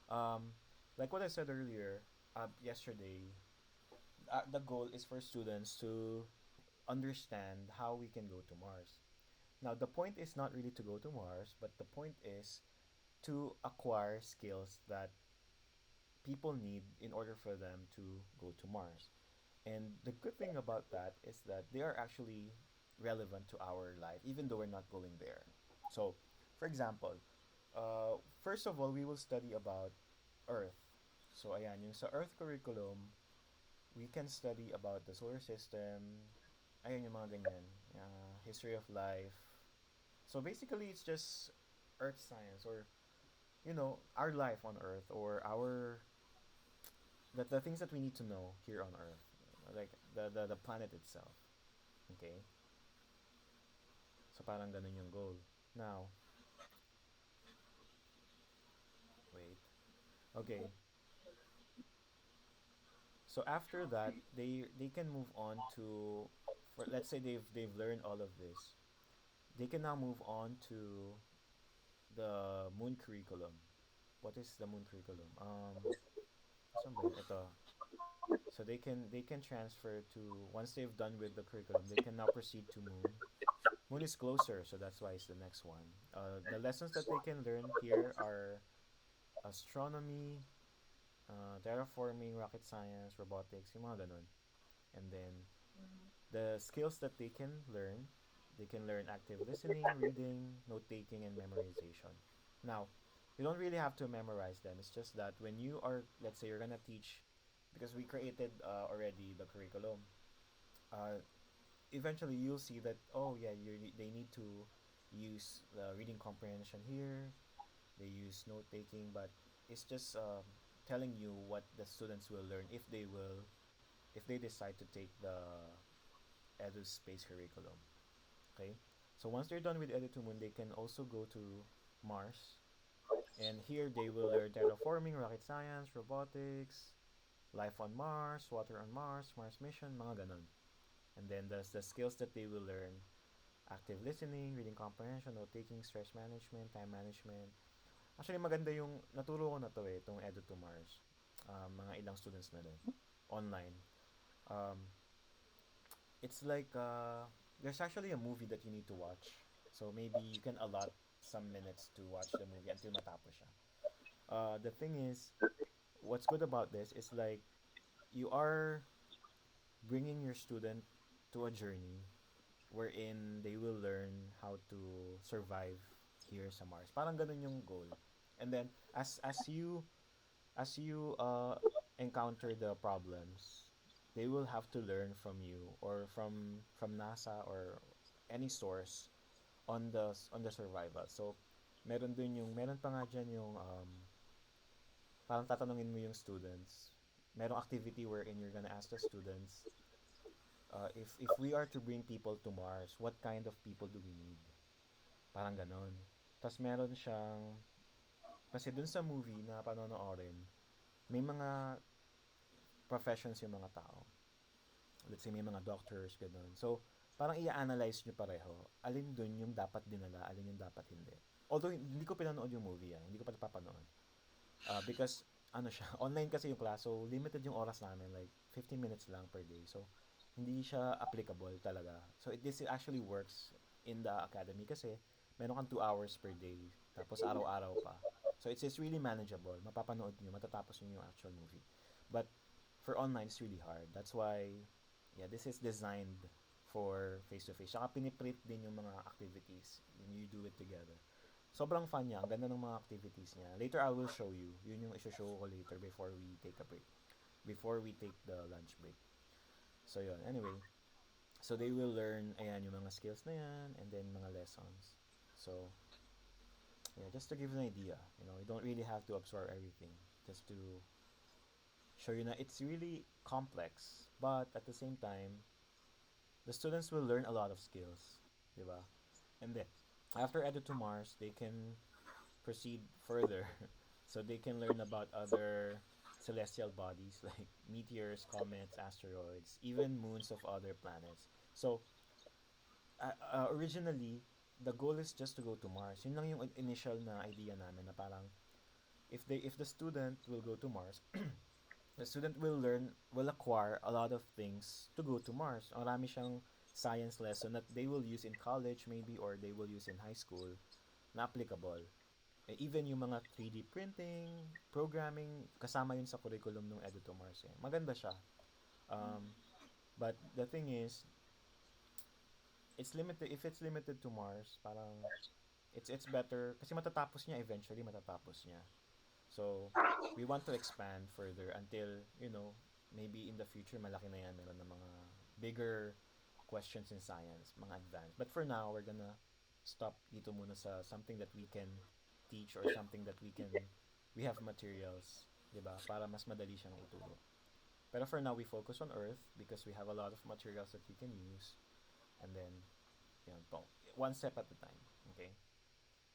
um, like what I said earlier, yesterday, the goal is for students to understand how we can go to Mars. Now, the point is not really to go to Mars, but the point is to acquire skills that people need in order for them to go to Mars. And the good thing about that is that they are actually relevant to our life, even though we're not going there. So, for example, first of all, we will study about Earth. So, ayan, yung sa Earth curriculum, we can study about the solar system, ayan yung mga ganyan, history of life. So, basically, it's just Earth science or, our life on Earth or the things that we need to know here on Earth, like the planet itself. Okay? So parang ganun yung goal. Now, wait. Okay. So after that, they can move on to, for let's say they've learned all of this. They can now move on to the moon curriculum. What is the moon curriculum? Saan ba yun? Ito. So they can transfer to, once they've done with the curriculum, they can now proceed to moon. Moon is closer, so that's why it's the next one. The lessons that they can learn here are astronomy, terraforming, rocket science, robotics, yung mga ganun. And then the skills that they can learn active listening, reading, note taking, and memorization. Now, you don't really have to memorize them. It's just that when you are, let's say, you're gonna teach, because we created already the curriculum. Uh, Eventually, you'll see that, oh yeah, they need to use reading comprehension here. They use note taking, but it's just telling you what the students will learn if they decide to take the EduSpace curriculum. Okay, so once they're done with Edu2Moon, they can also go to Mars, and here they will learn terraforming, rocket science, robotics, life on Mars, water on Mars, Mars mission, mga ganon. And then there's the skills that they will learn: active listening, reading comprehension, note taking, stress management, time management. Actually, maganda yung naturo ko na to itong Edu to Mars. Mga ilang students na din. Online. Um, it's like, there's actually a movie that you need to watch. So maybe you can allot some minutes to watch the movie until matapos siya. The thing is, what's good about this is like, you are bringing your student to a journey wherein they will learn how to survive here sa Mars. Parang ganun yung goal. And then as you encounter the problems, they will have to learn from you or from NASA or any source on the survival. So meron pa nga dyan yung parang tatanungin mo yung students. Merong activity wherein you're gonna ask the students, if we are to bring people to Mars, what kind of people do we need? Parang ganon. Tapos meron siyang, kasi dun sa movie na panonoorin, may mga professions yung mga tao. Let's say may mga doctors, ganon. So, parang i-analyze nyo pareho. Alin dun yung dapat dinala, alin yung dapat hindi. Although, hindi ko pinanood yung movie, hindi ko pa napapanood. Because, ano siya, online kasi yung class, so limited yung oras namin, like 15 minutes lang per day. So, hindi siya applicable talaga. So, this actually works in the academy kasi meron kang 2 hours per day, tapos araw-araw pa. So, it's really manageable. Mapapanood nyo, matatapos nyo yung actual movie. But, for online, it's really hard. That's why, yeah, this is designed for face-to-face. Saka piniprint din yung mga activities. You do it together. Sobrang fun niya. Ang ganda ng mga activities niya. Later, I will show you. Yun yung isa-show ko later before we take a break. Before we take the lunch break. So, yun. Anyway. So, they will learn, ayan, yung mga skills na yan, and then mga lessons. So, yeah, just to give you an idea. You don't really have to absorb everything. Just to show you that it's really complex. But, at the same time, the students will learn a lot of skills. Diba? And then, after Edu to Mars, they can proceed further. So they can learn about other celestial bodies like meteors, comets, asteroids, even moons of other planets. So originally, the goal is just to go to Mars. Yun lang yung initial na idea namin na parang if the student will go to Mars, the student will acquire a lot of things to go to Mars. Marami siyang science lesson that they will use in college maybe or they will use in high school na applicable. Even yung mga 3D printing, programming, kasama yun sa curriculum ng Edu to Mars. Eh. Maganda siya. Um, but the thing is, it's limited. If it's limited to Mars, parang it's better kasi matatapos niya eventually matatapos niya. So we want to expand further until maybe in the future malaki na yan meron na mga bigger questions in science, mga advanced. But for now, we're gonna stop dito muna sa something that we can teach or something that we have materials, 'di ba? Para mas madali siyang ituro. Pero for now, we focus on Earth because we have a lot of materials that we can use and then one step at a time, okay?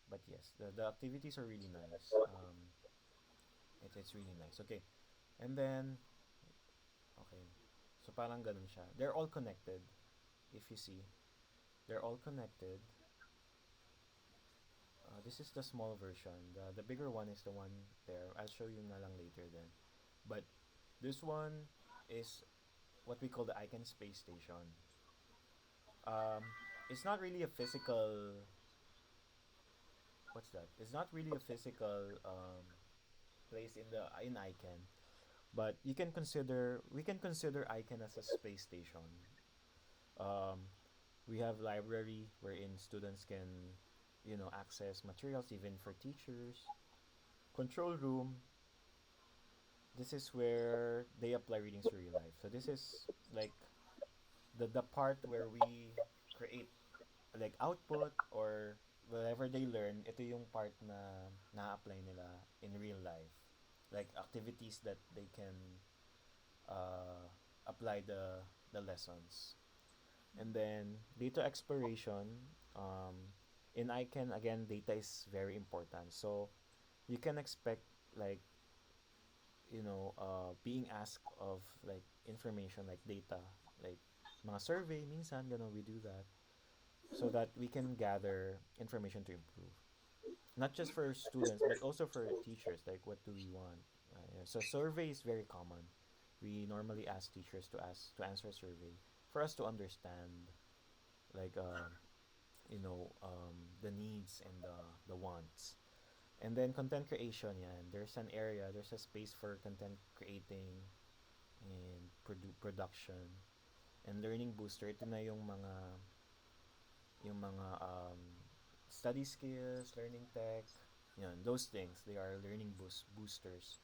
But yes, the activities are really nice. It's really nice. Okay. And then okay. So parang ganun siya. They're all connected. If you see, they're all connected. This is the small version. The bigger one is the one there. I'll show you na lang later then. But this one is what we call the ICAN space station. Um, it's not really a physical. What's that? It's not really a physical place in ICAN, but we can consider ICAN as a space station. Um, we have library wherein students can access materials even for teachers. Control room, this is where they apply readings to real life. So this is like the part where we create like output or whatever they learn, ito yung part na na-apply nila in real life. Like activities that they can uh, apply the lessons. And then data exploration, in ICANN again, data is very important. So you can expect like being asked of like information like data, like mga survey minsan we do that so that we can gather information to improve. Not just for students but also for teachers. Like what do we want? Yeah. So survey is very common. We normally ask teachers to answer a survey for us to understand like the needs and the wants. And then content creation, yan. There's a space for content creating and production and learning booster. Ito na yung mga study skills, learning tech, those things. They are learning boosters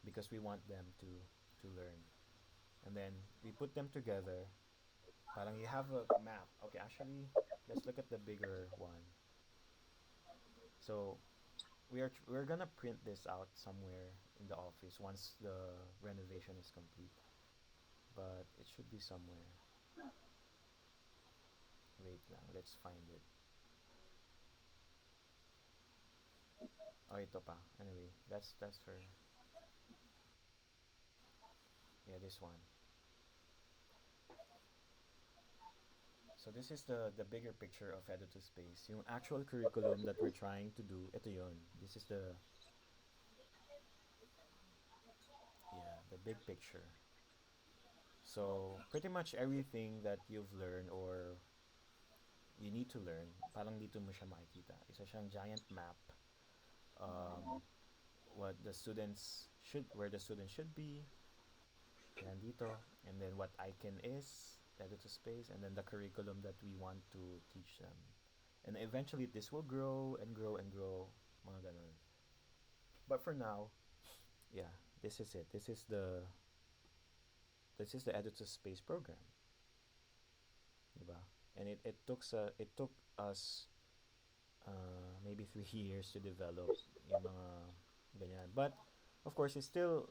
because we want them to learn. And then we put them together. Parang you have a map. Okay, actually, let's look at the bigger one. So we're gonna print this out somewhere in the office once the renovation is complete. But it should be somewhere. Wait lang, let's find it. Oh, ito pa. Anyway, that's for yeah, this one. So this is the bigger picture of EduSpace. Yung actual curriculum that we're trying to do, ito yun. This is the big picture. So pretty much everything that you've learned or you need to learn, parang dito mo siya makikita. Isa siyang giant map. What the students should where the students should be. Yan dito. And then what ICAN is. EduSpace, and then the curriculum that we want to teach them. And eventually, this will grow and grow and grow, mga ganun. But for now, yeah, this is it. This is the EduSpace program, diba? And it took us maybe 3 years to develop yung mga ganyan. But of course, it's still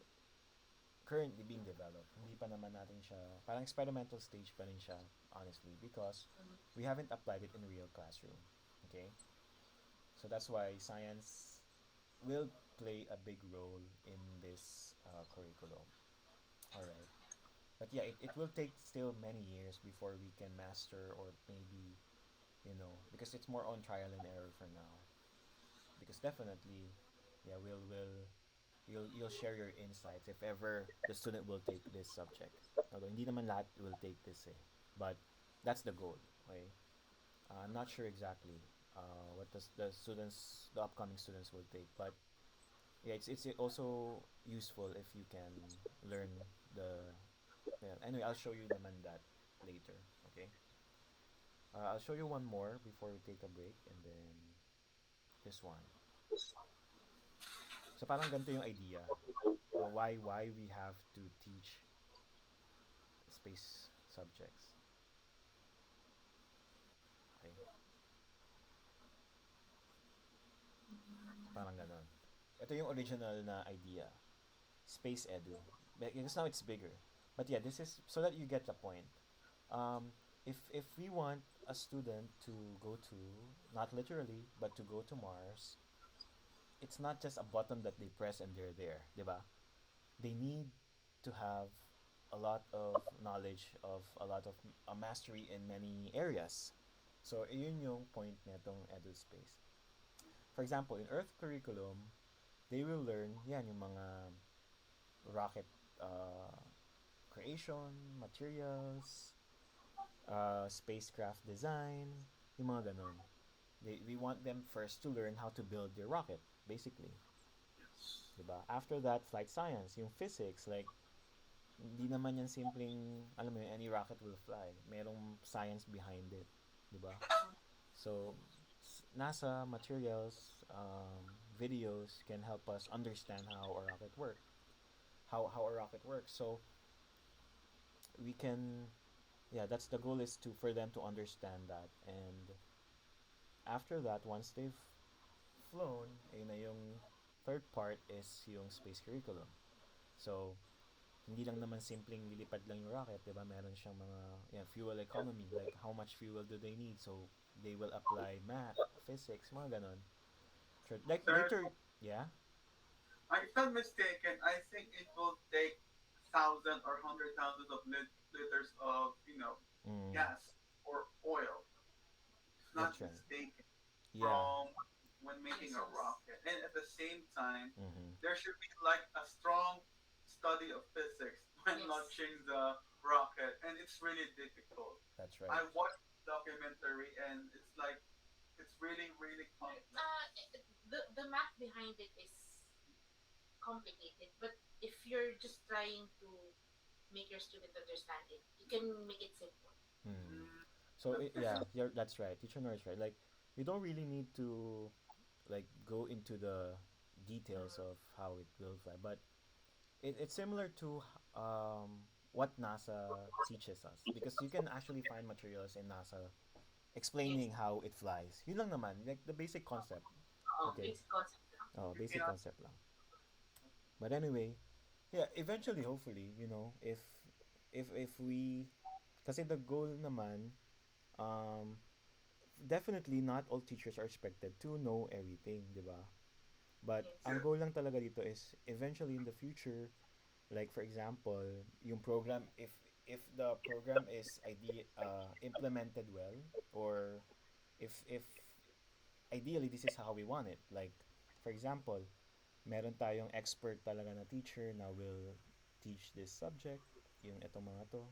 currently being developed. Hindi pa naman natin siya, parang experimental stage pa rin siya, honestly, because we haven't applied it in a real classroom. Okay? So that's why science will play a big role in this curriculum. Alright. But yeah, it will take still many years before we can master, or maybe, because it's more on trial and error for now. Because definitely, yeah, you'll share your insights if ever the student will take this subject. Although hindi naman lahat will take this eh. But that's the goal. Okay? I'm not sure exactly what the upcoming students will take. But yeah, it's also useful if you can learn the. Yeah, anyway, I'll show you naman that later. Okay? I'll show you one more before we take a break, and then this one. So parang ganito yung idea. Why we have to teach space subjects. Okay? So parang ganon. Ito yung original na idea. Space edu. Because now it's bigger. But yeah, this is so that you get the point. If we want a student to go to, not literally, but to go to Mars, it's not just a button that they press and they're there, diba? They need to have a lot of knowledge, of a lot of mastery in many areas. So, yun yung point netong EduSpace. For example, in Earth curriculum, they will learn yan yung mga rocket uh, creation, materials, spacecraft design, yung mga ganon. We want them first to learn how to build their rocket, basically. Diba? After that, flight science, yung physics, like, hindi naman yan simpleng, alam mo yun, any rocket will fly. Merong science behind it. Diba? So, NASA materials, videos can help us understand how a rocket works. How a rocket works. So, we can, yeah, that's the goal, is to for them to understand that. And after that, once they've flown, yun na yung third part is yung space curriculum. So, hindi lang naman simpleng lilipad lang yung rocket, di ba? Meron siyang mga fuel economy, like how much fuel do they need? So, they will apply math, physics, mga ganon. Like Sir, later, yeah? if not mistaken, I think it will take thousands or hundred thousands of liters of Mm, gas or oil, if not that's right. mistaken, Yeah. from when making a rocket. And at the same time, Mm-hmm. there should be like a strong study of physics when Yes. launching the rocket, and it's really difficult. That's right. I watched the documentary, and it's like it's really really complex. The math behind it is complicated, but if you're just trying to make your student understand it, you can make it simple. Mm. Mm, So that's yeah, that's right. Teacher Nor is right. Like, we don't really need to like go into the details of how it will fly, but it's similar to what NASA teaches us, because you can actually find materials in NASA Yes. explaining how it flies. Yun lang naman, like the basic concept. Okay. Basic concept lang. Oh, basic yeah. concept lang. But anyway, yeah, eventually, hopefully, if we, kasi the goal naman, um, definitely not all teachers are expected to know everything, di ba? But Yes. ang goal lang talaga dito is eventually in the future, like for example, yung program, if the program is implemented well, or if ideally this is how we want it. Like for example, meron tayong expert talaga na teacher na will teach this subject, yung etong mga to.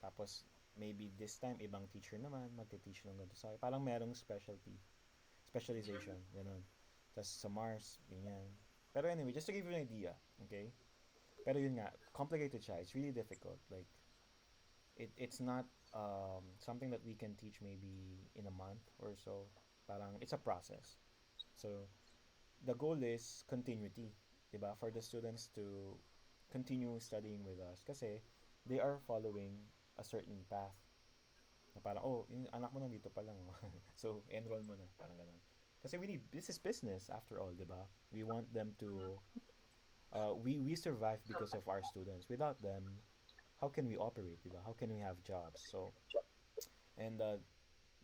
Tapos maybe this time ibang teacher naman magte-teach ng ganito sa parang merong specialization, ganun. Tapos sa Mars, ganyan. Pero anyway, just to give you an idea, okay? Pero yun nga, complicated siya. It's really difficult. Like, it's not something that we can teach maybe in a month or so. Parang it's a process. So the goal is continuity, 'di ba? For the students to continue studying with us kasi they are following a certain path na parang, oh, yung anak mo nandito pa lang. Oh. So, enroll mo na. Parang ganun. Kasi this is business after all, di ba? We want them to, we survive because of our students. Without them, how can we operate, di ba? How can we have jobs? So, and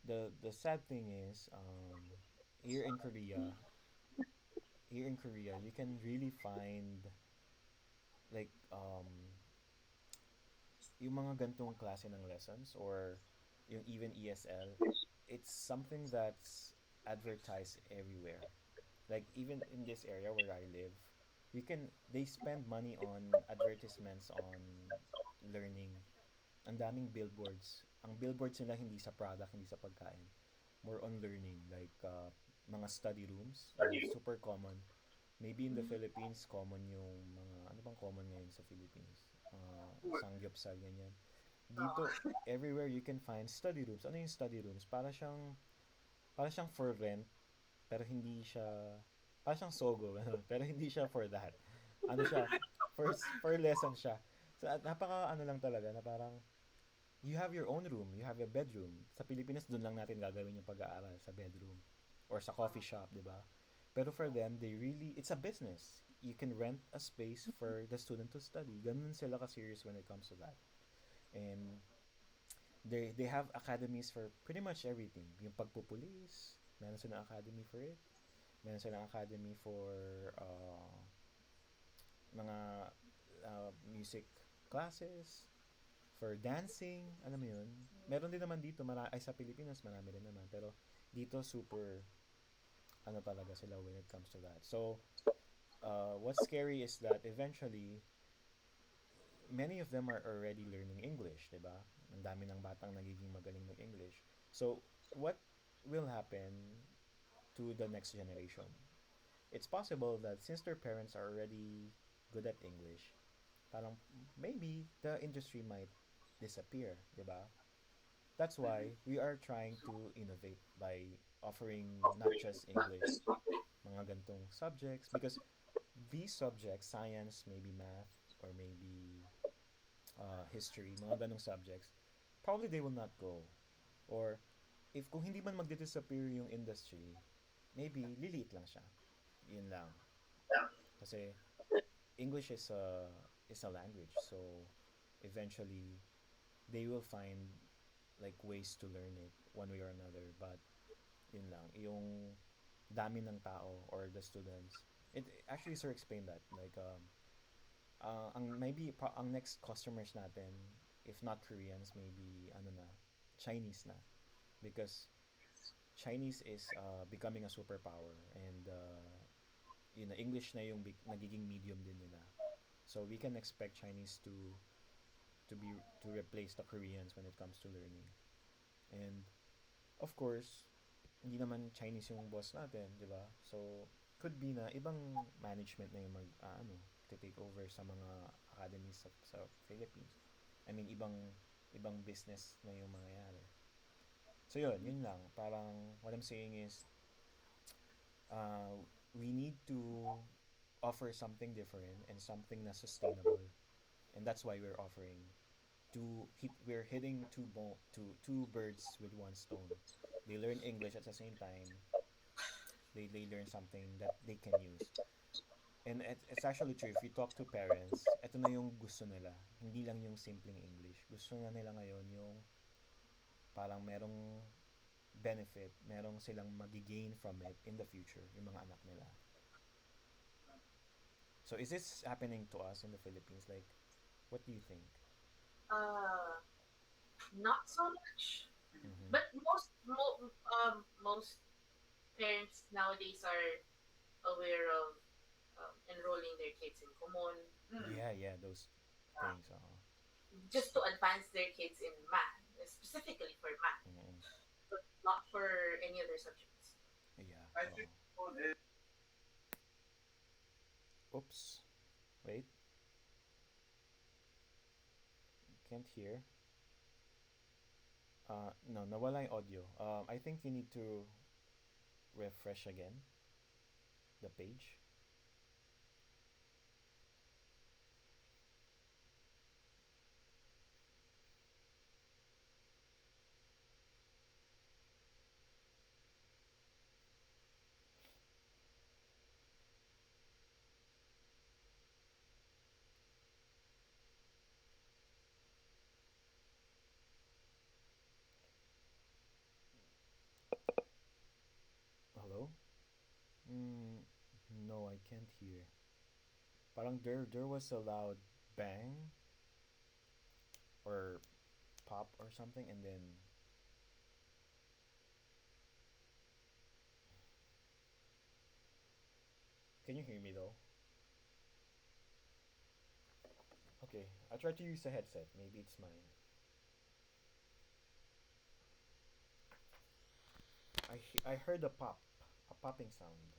the sad thing is, here in Korea, you can really find like yung mga gantong klase ng lessons or yung even ESL, it's something that's advertised everywhere. Like even in this area where I live, they spend money on advertisements on learning. Ang daming billboards. Ang billboards nila hindi sa product, hindi sa pagkain. More on learning, like mga study rooms, super common. Maybe in the Philippines, common yung mga, ano bang common ngayon sa Philippines? Sangyupsal, ganyan. Dito, everywhere you can find study rooms. Ano yung study rooms? Para siyang for rent, pero hindi siya, para siyang sogo, pero hindi siya for that. Ano siya, for lesson siya. So, at napaka ano lang talaga, na parang, you have your own room, you have a bedroom. Sa Pilipinas, doon lang natin gagawin yung pag-aaral, sa bedroom. Or sa coffee shop, di ba? Pero for them, it's a business. You can rent a space for the student to study. Ganun sila ka-serious when it comes to that. And they have academies for pretty much everything. Yung pagpupulis, meron silang academy for it. Meron silang academy for mga music classes, for dancing, alam mo yun. Meron din naman dito, ay sa Pilipinas, marami din naman. Pero dito, super, ano talaga sila when it comes to that. So, what's scary is that eventually, many of them are already learning English, di ba? Ang dami ng batang nagiging magaling mag-English. So, what will happen to the next generation? It's possible that since their parents are already good at English, parang maybe the industry might disappear, di ba? That's why we are trying to innovate by offering not just English, mga gantong subjects, because these subjects, science, maybe math, or maybe history, mga ganong subjects, probably they will not go. Or if kung hindi man magdi-disappear yung industry, maybe liliit lang siya. Yun lang. Kasi English is a language, so eventually they will find like ways to learn it one way or another. But yun lang, yung dami ng tao or the students. It actually sir explained that like ang next customers natin, if not Koreans, maybe ano na, Chinese na, because Chinese is becoming a superpower, and yun na, English na yung nagiging medium din nila. So we can expect Chinese to replace the Koreans when it comes to learning. And of course, hindi naman Chinese yung boss natin, di ba? So could be na ibang management na yung to take over sa mga academies sa Philippines. I mean, ibang business na yung mangyayari. So yun lang. Parang what I'm saying is uh, we need to offer something different and something na sustainable. And that's why we're hitting two birds with one stone. They learn English at the same time. They learn something that they can use. And it's actually true. If you talk to parents, ito na yung gusto nila. Hindi lang yung simpleng English. Gusto na nila ngayon yung parang merong benefit, merong silang magigain from it in the future, yung mga anak nila. So is this happening to us in the Philippines? Like, what do you think? Uh, Not so much. Mm-hmm. But most parents nowadays are aware of enrolling their kids in Kumon, Yeah, those things. just to advance their kids in math, specifically for math, Mm-hmm. but not for any other subjects. Yeah. I think Oops. Wait. Can't hear. No, nawala yung audio. I think you need to refresh again the page. Hello? Mm, no, I can't hear. Parang there was a loud bang or pop or something, and then can you hear me though? Okay, I tried to use the headset. Maybe it's mine. I heard a pop, a popping sound.